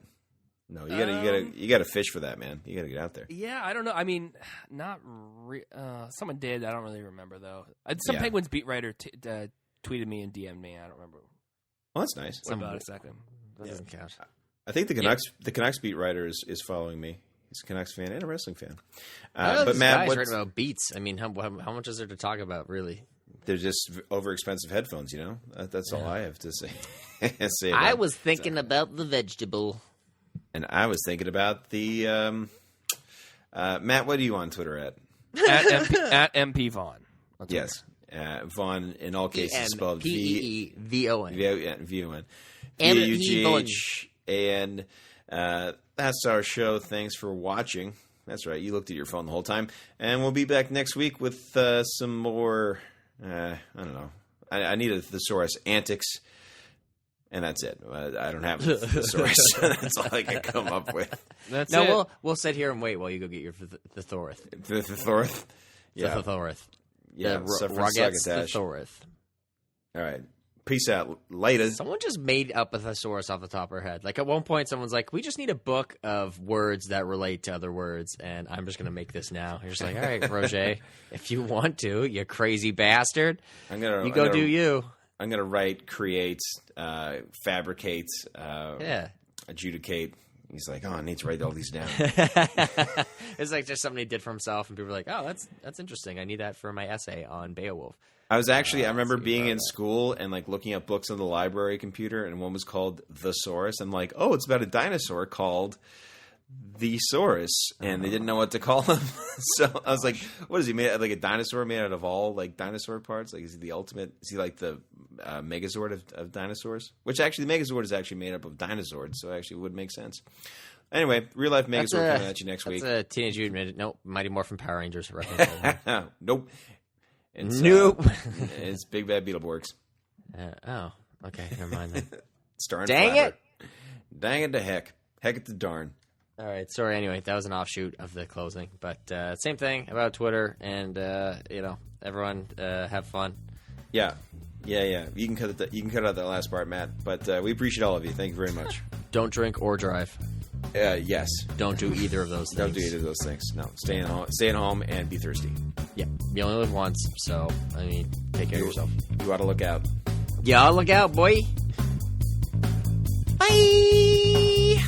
C: No, you gotta fish for that, man. You gotta get out there.
A: Yeah, I don't know. I mean, someone did. I don't really remember though. Some Penguins beat writer tweeted me and DM'd me. I don't remember.
C: Well, that's nice.
A: What about exactly?
B: That doesn't count.
C: I think the Canucks beat writer is following me. He's a Canucks fan and a wrestling fan.
B: But Matt, what's written about beats? I mean, how much is there to talk about, really?
C: They're just overexpensive headphones, you know? That's all I have to say.
B: I was thinking about the vegetable.
C: And I was thinking about the... Matt, what are you on Twitter at?
A: at MP Vaughn.
C: Yes. Vaughn, in all cases, spelled
B: V-E-V-O-N.
C: V-O-N. V-U-G-H-A-N. That's our show. Thanks for watching. That's right. You looked at your phone the whole time. And we'll be back next week with some more... I don't know. I need a thesaurus antics, and that's it. I don't have a thesaurus. That's all I can come up with.
A: That's it.
B: We'll sit here and wait while you go get your thesaurus.
C: The thesaurus?
B: Yeah. The thesaurus.
C: Yeah.
B: Ruggets thesaurus.
C: All right. Peace out. Later.
B: Someone just made up a thesaurus off the top of her head. Like, at one point, someone's like, we just need a book of words that relate to other words, and I'm just going to make this now. You're just like, all right, Roger, if you want to, you crazy bastard. You do you.
C: I'm going to write, create, fabricate, adjudicate. He's like, I need to write all these down.
B: It's like just something he did for himself, and people are like, oh, that's interesting. I need that for my essay on Beowulf.
C: I remember being in school and like looking up books on the library computer, and one was called Thesaurus. I'm like, oh, it's about a dinosaur called Thesaurus, and they didn't know what to call him. So I was like, what is he made? Like a dinosaur made out of all like dinosaur parts? Like, is he the ultimate? Is he like the Megazord of dinosaurs? Which actually, the Megazord is actually made up of dinosaurs, so it actually would make sense. Anyway, real life Megazord coming at you next week.
B: That's a Teenage Mutant Ninja. Nope, Mighty Morphin Power Rangers reference.
C: Nope.
B: Nope.
C: It's Big Bad Beetleborgs.
B: Okay, never mind then.
C: Starring
B: Dang
C: Flabber.
B: it!
C: Dang it to heck. Heck it to darn.
B: All right, sorry. Anyway, that was an offshoot of the closing, but same thing about Twitter, and everyone have fun.
C: Yeah. You can cut out that last part, Matt. But we appreciate all of you. Thank you very much.
B: Don't drink or drive.
C: Yes.
B: Don't do either of those things.
C: Don't do either of those things. No. Stay at home and be thirsty.
B: Yeah. You only live once, so, I mean, take care of yourself.
C: You ought to look out.
B: Yeah, look out, boy. Bye!